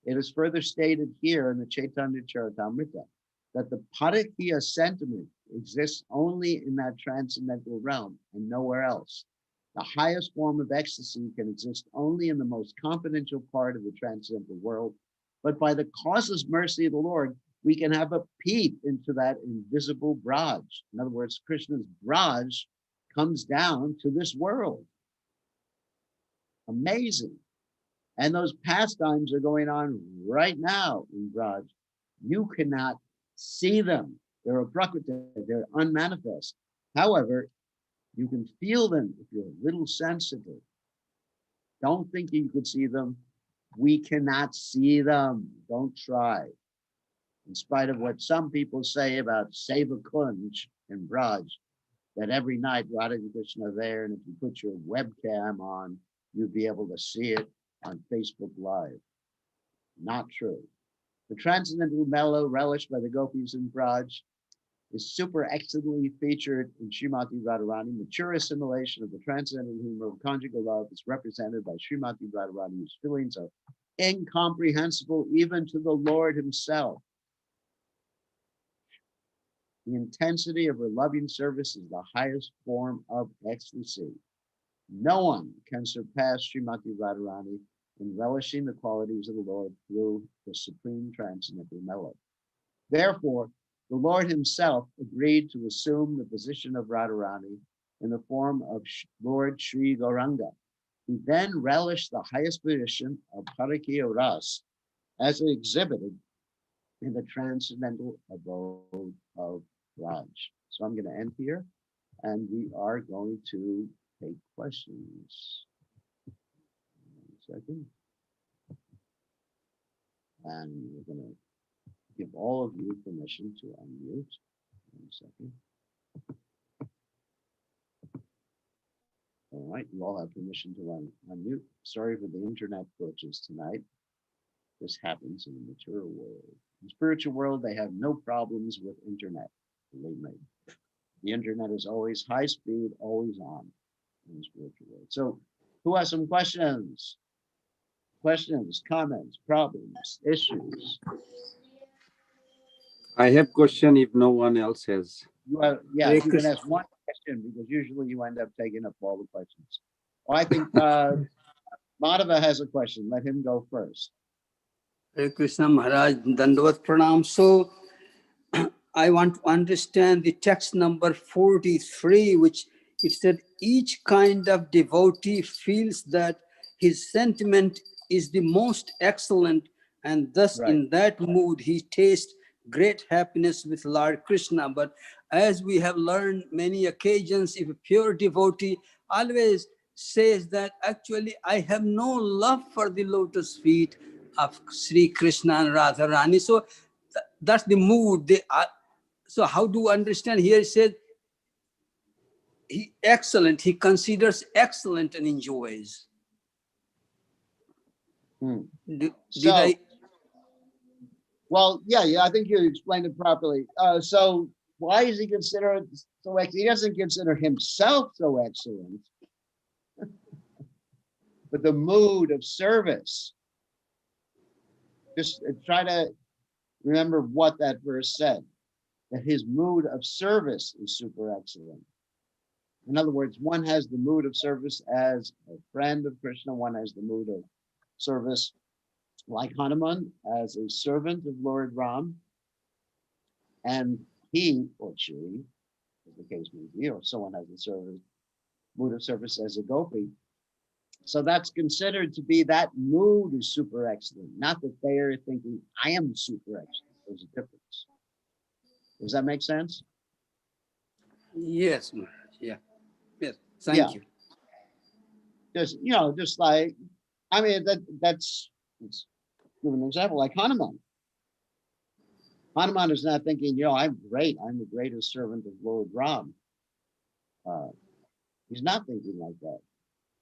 It is further stated here in the Caitanya Caritamrta that the Parakya sentiment exists only in that transcendental realm and nowhere else. The highest form of ecstasy can exist only in the most confidential part of the transcendental world, but by the causeless mercy of the Lord, we can have a peep into that invisible Braj. In other words, Krishna's Braj comes down to this world. Amazing. And those pastimes are going on right now in Braj. You cannot see them. They're aprakrita, they're unmanifest. However, you can feel them if you're a little sensitive. Don't think you could see them. We cannot see them. Don't try. In spite of what some people say about Seva Kunj in Braj, that every night Radha and Krishna are there, and if you put your webcam on, you'd be able to see it on Facebook Live. Not true. The transcendental mellow relished by the gopis in Braj is super excellently featured in Srimati Radharani. Mature assimilation of the transcendental humor of conjugal love is represented by Srimati Radharani, whose feelings are incomprehensible even to the Lord himself. The intensity of her loving service is the highest form of ecstasy. No one can surpass Srimati Radharani in relishing the qualities of the Lord through the supreme transcendental mellow. Therefore, the Lord himself agreed to assume the position of Radharani in the form of Lord Sri Gauranga. He then relished the highest position of Parakya Ras as exhibited in the transcendental abode of Raj. So I'm going to end here, and we are going to take questions. 1 second. And we're going to give all of you permission to unmute. 1 second. All right, you all have permission to unmute. Sorry for the internet glitches tonight. This happens in the material world. In the spiritual world, they have no problems with internet, believe me. The internet is always high speed, always on in the spiritual world. So who has some questions? Questions, comments, problems, issues? I have question if no one else has. You have, yeah, you can ask one question because usually you end up taking up all the questions. Well, I think Madhava has a question. Let him go first. Hare Krishna Maharaj, Dandavat Pranam. So I want to understand the text number 43, which it said, each kind of devotee feels that his sentiment is the most excellent, and thus in that mood he tastes great happiness with Lord Krishna. But as we have learned many occasions, if a pure devotee always says that actually I have no love for the lotus feet of Sri Krishna and Radharani. So that's the mood. So how do you understand? Here it says, he excellent, he considers excellent and enjoys. Did I? Well, yeah, I think you explained it properly. So why is he considered so excellent? He doesn't consider himself so excellent, but the mood of service Just try to remember what that verse said, that his mood of service is super excellent. In other words, one has the mood of service as a friend of Krishna, one has the mood of service like Hanuman as a servant of Lord Ram, and he or she, as the case may be, or someone has a mood of service as a gopi. So that's considered to be, that mood is super excellent, not that they are thinking, I am super excellent. There's a difference. Does that make sense? Yes, Maharaj. Yeah. Yes. Thank Yeah. you. Just, just like, I mean, let's give an example, like Hanuman. Hanuman is not thinking, I'm great. I'm the greatest servant of Lord Ram. He's not thinking like that.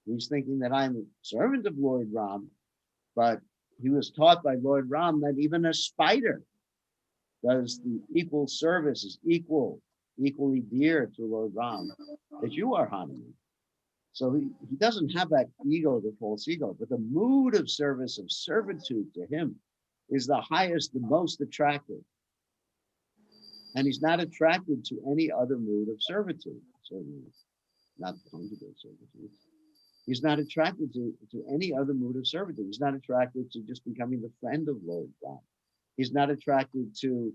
He's thinking that I'm a servant of Lord Ram, but he was taught by Lord Ram that even a spider does the equal service, is equally dear to Lord Ram as you are, Hanuman. So he doesn't have that ego, the false ego, but the mood of service, of servitude to him is the highest, the most attractive. And he's not attracted to any other mood of servitude, certainly not conjugal servitude. He's not attracted to any other mood of servitude. He's not attracted to just becoming the friend of Lord God. He's not attracted to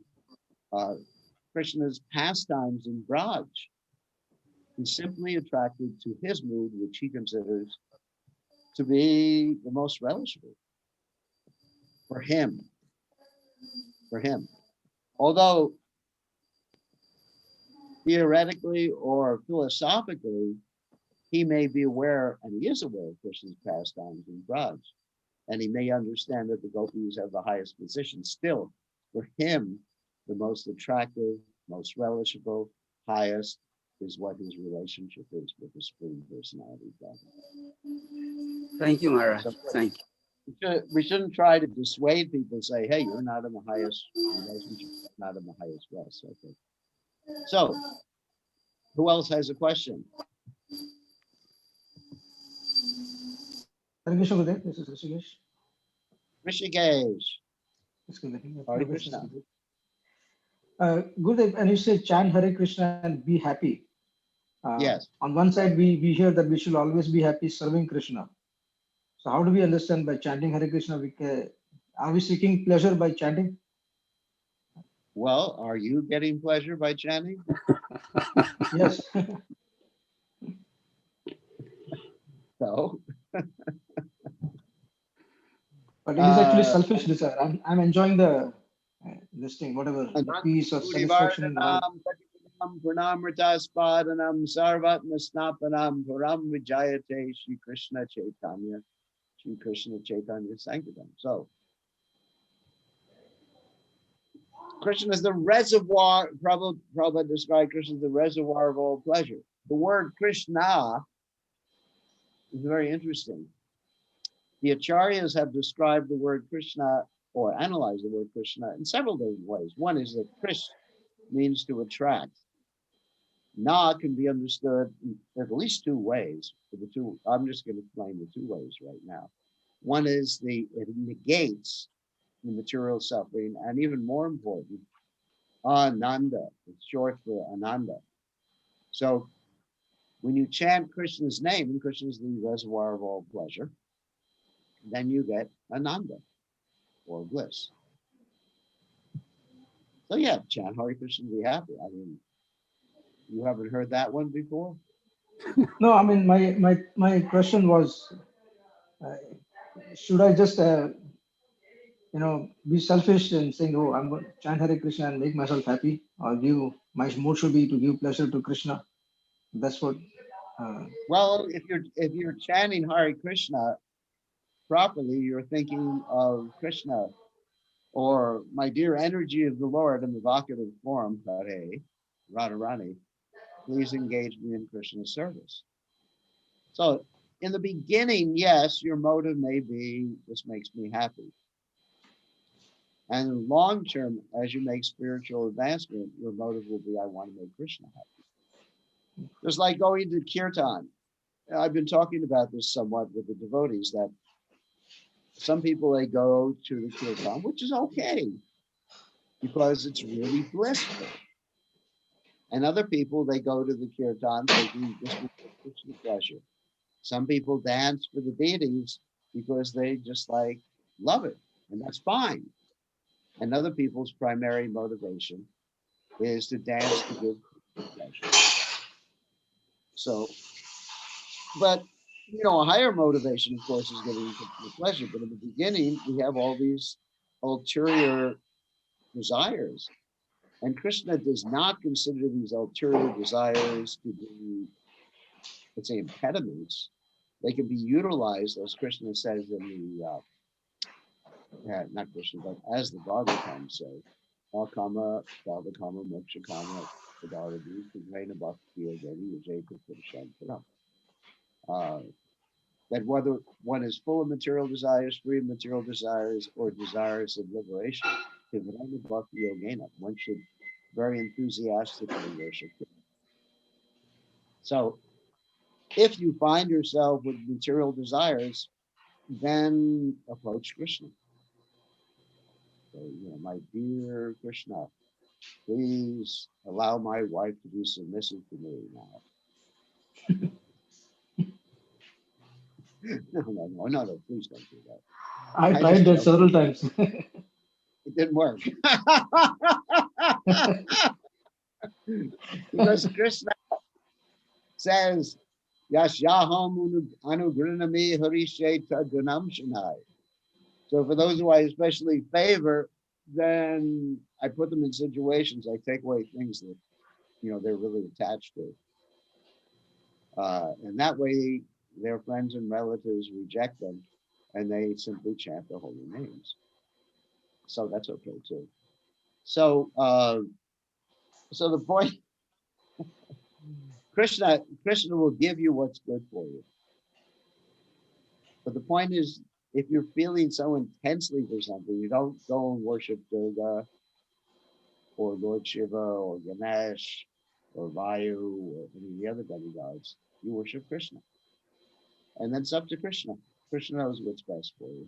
Krishna's pastimes in Braj. He's simply attracted to his mood, which he considers to be the most relishable for him. For him. Although theoretically or philosophically, he may be aware, and he is aware of Krishna's pastimes in Braj, and he may understand that the gopis have the highest position. Still, for him, the most attractive, most relishable, highest is what his relationship is with the Supreme Personality of God. Thank you, Maharaj. So Thank you. we shouldn't try to dissuade people, say, hey, you're not in the highest relationship, not in the highest rest. Okay. So, who else has a question? Hare Krishna, Gurudev. This is Rishikesh. Rishikesh. Yes, Gurudev. Hare Krishna. Gurudev, and you say chant Hare Krishna and be happy. Yes. On one side, we hear that we should always be happy serving Krishna. So how do we understand by chanting Hare Krishna? Are we seeking pleasure by chanting? Well, are you getting pleasure by chanting? Yes. No. But it is actually selfish desire. I'm enjoying this thing, whatever, the peace or satisfaction in the world. Pranamrtaspadanam sarvatmasnapanam param vijayate Shri Krishna Caitanya Sankirtan. So Krishna is the reservoir. Prabhupada described Krishna as the reservoir of all pleasure. The word Krishna is very interesting. The acharyas have described the word Krishna or analyzed the word Krishna in several different ways. One is that Krish means to attract. Na can be understood in at least two ways. I'm just going to explain the two ways right now. One is it negates the material suffering, and even more important, Ananda. It's short for Ananda. So when you chant Krishna's name, and Krishna is the reservoir of all pleasure, then you get Ananda or bliss. So yeah, chant Hare Krishna to be happy. I mean, you haven't heard that one before? No, I mean, my question was, should I just, be selfish and saying, oh, I'm going to chant Hare Krishna and make myself happy, or my mood should be to give pleasure to Krishna. That's what. Well, if you're chanting Hare Krishna properly, you're thinking of Krishna or my dear energy of the Lord in the vocative form, Hare, Radharani, please engage me in Krishna's service. So in the beginning, yes, your motive may be, this makes me happy. And long term, as you make spiritual advancement, your motive will be, I want to make Krishna happy. Just like going to kirtan. I've been talking about this somewhat with the devotees, that Some people, they go to the kirtan, which is okay because it's really blissful. And other people, they go to the kirtan thinking this will give Krishna pleasure. Some people dance for the deities because they just like love it, and that's fine. And other people's primary motivation is to dance to give pleasure. So, but a higher motivation, of course, is giving pleasure. But in the beginning, we have all these ulterior desires, and Krishna does not consider these ulterior desires to be, let's say, impediments. They can be utilized, as Krishna says in the not Krishna, but as the Bhagavatam says, all kama, Bhava kama, moksha kama, Padaravi, Kudraina Bhakti Yogani, Yajeka Purushantara. That whether one is full of material desires, free of material desires, or desires of liberation, Kudraina Bhakti Yogena, one should very enthusiastically worship it. So if you find yourself with material desires, then approach Krishna. So, my dear Krishna, please allow my wife to be submissive to me now. No, please don't do that. I tried that several times. It didn't work. Because Krishna says, Yashyaham anugrinami harisheta gunam shanai. So for those who I especially favor, then I put them in situations, I take away things that, they're really attached to. And that way, their friends and relatives reject them, and they simply chant the holy names. So that's okay too. So, so the point, Krishna will give you what's good for you. But the point is, if you're feeling so intensely for something, you don't go and worship Durga or Lord Shiva or Ganesh or Vayu or any of the other demigods. You worship Krishna. And then it's up to Krishna. Krishna knows what's best for you.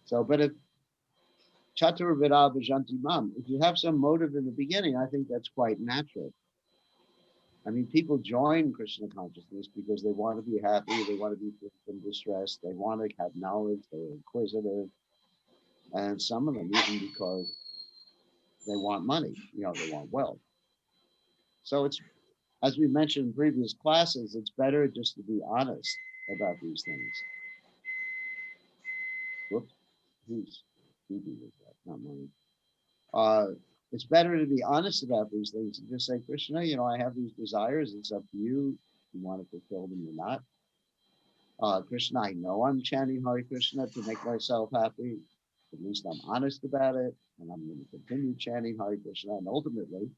So, but if Chatur Vida Bhajanti Mam, if you have some motive in the beginning, I think that's quite natural. I mean, people join Krishna consciousness because they want to be happy, they want to be free from distress, they want to have knowledge, they're inquisitive, and some of them even because they want money, they want wealth. So it's, as we mentioned in previous classes, it's better just to be honest about these things. Whoops, who's that? Not money. It's better to be honest about these things and just say, Krishna, I have these desires. It's up to you if you want to fulfill them or not. Krishna, I know I'm chanting Hare Krishna to make myself happy. At least I'm honest about it, and I'm going to continue chanting Hare Krishna. And ultimately,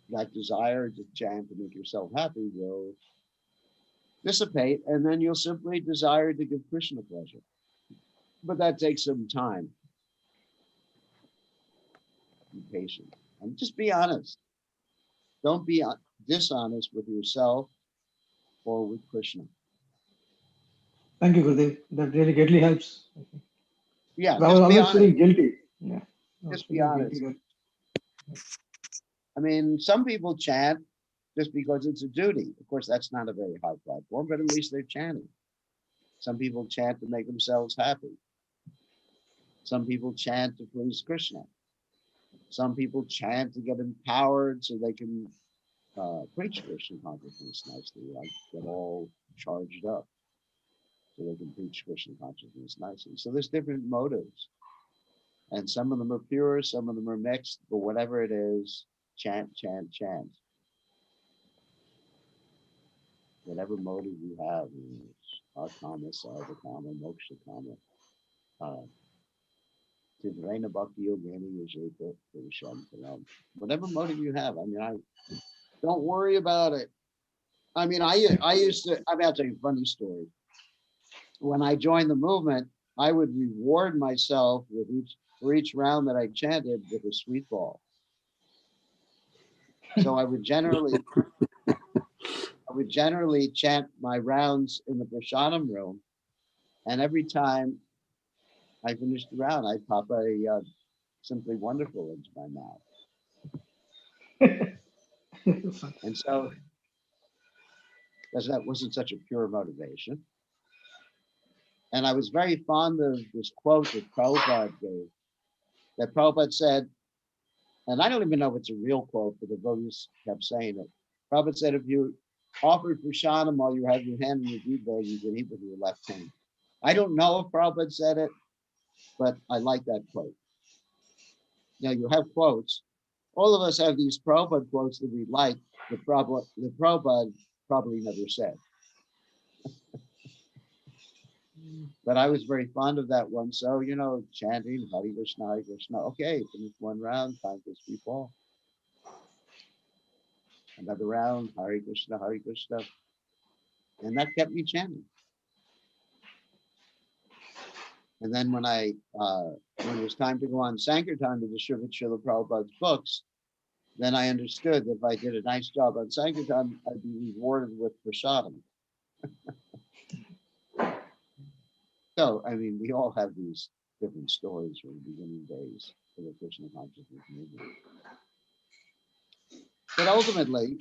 that desire to chant to make yourself happy will dissipate, and then you'll simply desire to give Krishna pleasure. But that takes some time. Be patient and just be honest. Don't be dishonest with yourself or with Krishna. Thank you, Gurudev. That really greatly helps. Yeah, I was always feeling guilty. Yeah, just be honest. I mean, some people chant just because it's a duty. Of course, that's not a very high platform, but at least they're chanting. Some people chant to make themselves happy. Some people chant to please Krishna. Some people chant to get empowered so they can preach Krishna consciousness nicely, like get all charged up so they can preach Krishna consciousness nicely. So there's different motives. And some of them are pure, some of them are mixed, but whatever it is, chant, chant, chant. Whatever motive you have, Akama, Sarvakama, Moksha Kama, Tidraina Bhakti Yogani Yajeka Purushantaram. Whatever motive you have, don't worry about it. I mean, I used to, I'm about to tell you a funny story. When I joined the movement, I would reward myself with for each round that I chanted with a sweet ball. So I would generally chant my rounds in the prasadam room, And every time I finished the round, I'd pop a Simply Wonderful into my mouth. And so that wasn't such a pure motivation. And I was very fond of this quote that Prabhupada gave, that Prabhupada said, and I don't even know if it's a real quote, but the devotees kept saying it. Prabhupada said, if you offered prasadam while you have your hand in your bead bag, you can eat with your left hand. I don't know if Prabhupada said it, but I like that quote. Now you have quotes. All of us have these Prabhupada quotes that we like, that Prabhupada probably never said. But I was very fond of that one. So, chanting Hare Krishna, Hare Krishna. Okay, finish one round, time to sleep off. Another round, Hare Krishna, Hare Krishna. And that kept me chanting. And then when it was time to go on Sankirtan to distribute Srila Prabhupada's books, then I understood that if I did a nice job on Sankirtan, I'd be rewarded with prasadam. So, I mean, we all have these different stories from the beginning days of the Krishna consciousness movement. But ultimately,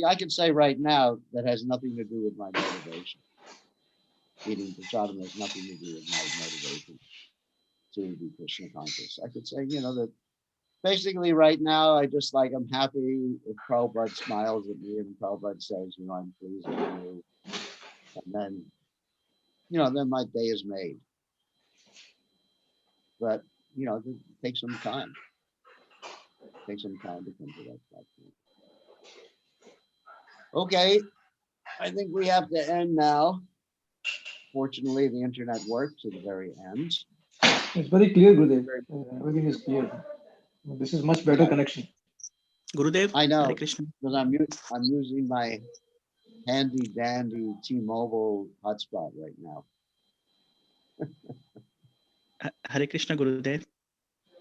I can say right now that has nothing to do with my motivation. Eating prasadam has nothing to do with my motivation to be Krishna conscious. I could say, that basically right now, I'm happy if Prabhupada smiles at me and Prabhupada says, I'm pleased with you. And then, then my day is made. But, it takes some time. Take some time to come to that point. Okay, I think we have to end now. Fortunately, the internet worked to the very end. It's very clear, Gurudev. Everything is clear. This is much better connection. Gurudev, I know, Hare Krishna. because I'm using my handy dandy T-Mobile hotspot right now. Hare Krishna, Gurudev.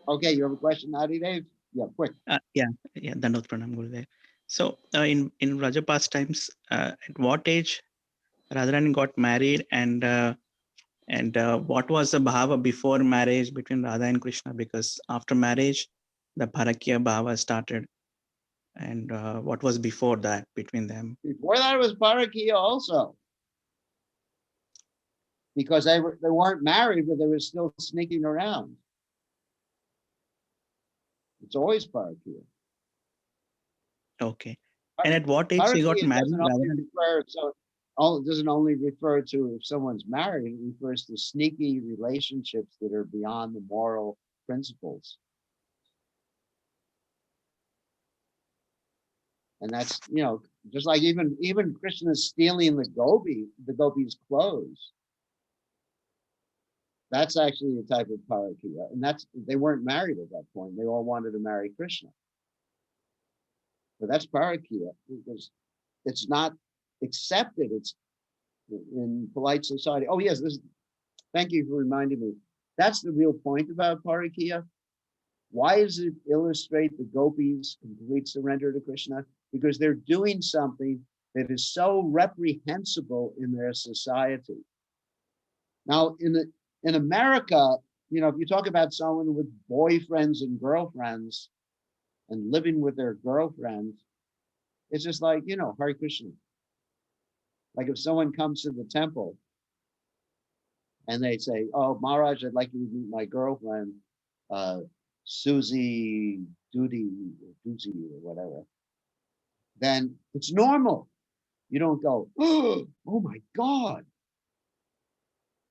Okay, you have a question, Adi Dave? Yeah, quick. Yeah, Dandot Pranam, Gurudev. So in Raja pastimes, at what age Radharani got married, and what was the bhava before marriage between Radha and Krishna? Because after marriage, the Bharakya bhava started. And what was before that between them? Before that, it was Parakia also. Because they weren't married, but they were still sneaking around. It's always Parakia. Okay. And at what age he got married? It doesn't only refer to if someone's married, it refers to sneaky relationships that are beyond the moral principles. And that's, just like even Krishna stealing the gopis' clothes. That's actually a type of parakia. And they weren't married at that point. They all wanted to marry Krishna. But that's parakia because it's not accepted. It's in polite society. Oh yes, thank you for reminding me. That's the real point about parakia. Why does it illustrate the gopis' complete surrender to Krishna? Because they're doing something that is so reprehensible in their society. Now, in America, if you talk about someone with boyfriends and girlfriends and living with their girlfriends, it's just like, Hare Krishna. Like if someone comes to the temple and they say, oh, Maharaj, I'd like you to meet my girlfriend, Susie Duty or whatever, then it's normal. You don't go, oh my God.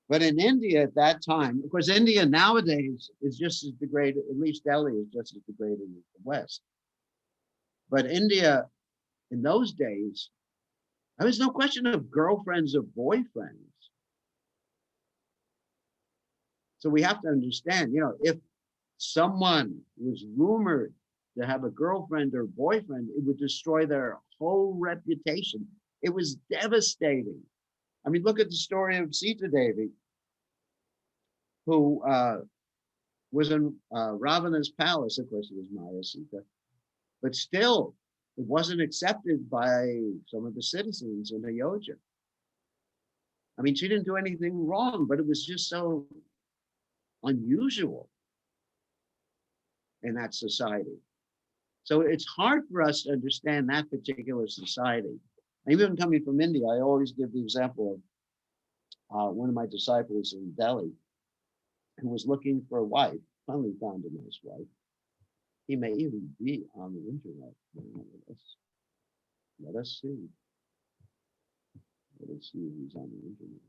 But in India at that time, of course, India nowadays is just as degraded, at least Delhi is just as degraded as the West. But India in those days, there was no question of girlfriends or boyfriends. So we have to understand, if someone was rumored to have a girlfriend or boyfriend, it would destroy their whole reputation. It was devastating. I mean, look at the story of Sita Devi, who was in Ravana's palace. Of course, it was Maya Sita, but still, it wasn't accepted by some of the citizens in Ayodhya. I mean, she didn't do anything wrong, but it was just so unusual in that society. So it's hard for us to understand that particular society. Even coming from India, I always give the example of one of my disciples in Delhi who was looking for a wife, finally found a nice wife. He may even be on the internet. Let us see. Let us see if he's on the internet.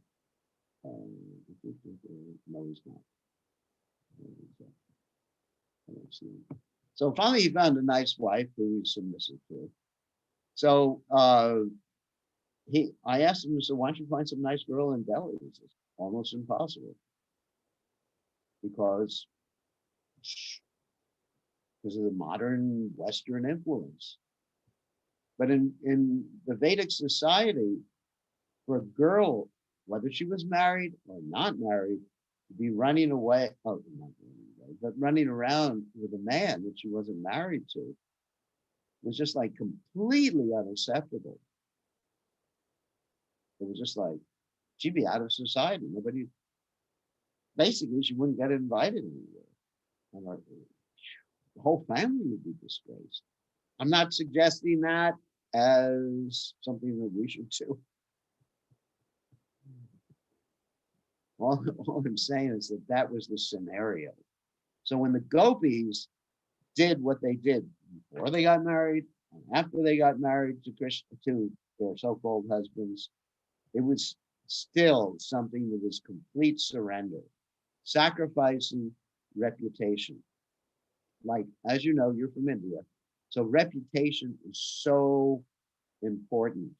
No, he's not. I don't see him. So finally, he found a nice wife who he's submissive to. So I asked him, so why don't you find some nice girl in Delhi? He says, almost impossible. Because of the modern Western influence. But in the Vedic society, for a girl, whether she was married or not married, to be running away, not running away, but running around with a man that she wasn't married to, was just like completely unacceptable. It was just like, she'd be out of society. Nobody, basically, she wouldn't get invited anywhere. And the whole family would be disgraced. I'm not suggesting that as something that we should do. All I'm saying is that that was the scenario. So when the gopis did what they did before they got married and after they got married to Krishna, to their so-called husbands, it was still something that was complete surrender, sacrificing reputation. Like, as you know, you're from India, so reputation is so important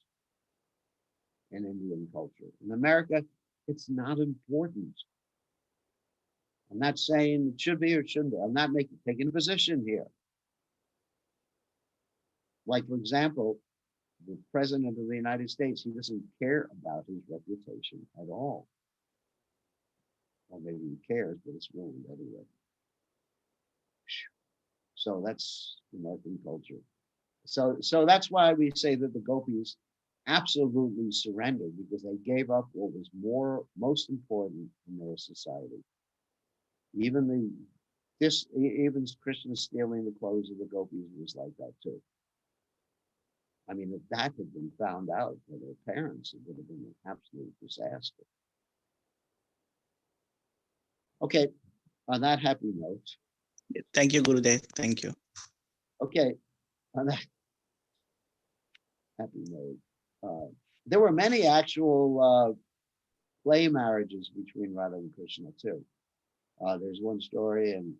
in Indian culture. In America, it's not important. I'm not saying it should be or it shouldn't be. I'm not taking a position here. Like, for example, the president of the United States, he doesn't care about his reputation at all. Well, maybe he cares, but it's ruined anyway. So that's American culture. So that's why we say that the gopis absolutely surrendered, because they gave up what was most important in their society. Even Krishna stealing the clothes of the gopis was like that too. I mean, if that had been found out by their parents, it would have been an absolute disaster. Okay, on that happy note. Thank you, Gurudev. Thank you. Okay, on that happy note, there were many actual play marriages between Radha and Krishna too. There's one story, and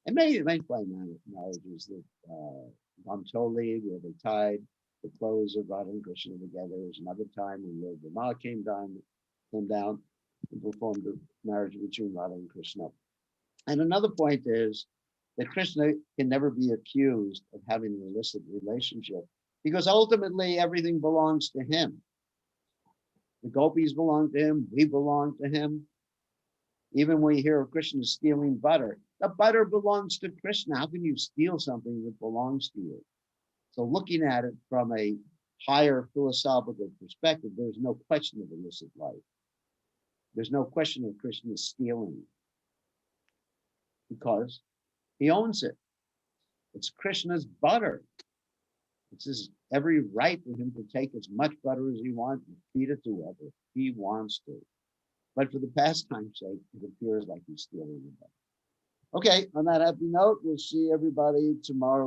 many play marriages that Bantoli, where they tied the clothes of Radha and Krishna together. There's another time when Lord Brahma came down and performed a marriage between Radha and Krishna. And another point is that Krishna can never be accused of having an illicit relationship, because ultimately everything belongs to him. The gopis belong to him, we belong to him. Even when you hear of Krishna stealing butter, the butter belongs to Krishna. How can you steal something that belongs to you? So looking at it from a higher philosophical perspective, there's no question of illicit life. There's no question of Krishna stealing, because he owns it. It's Krishna's butter. It's his every right for him to take as much butter as he wants and feed it to whoever he wants to. But for the pastime's sake, it appears like he's stealing the butter. Okay, on that happy note, we'll see everybody tomorrow.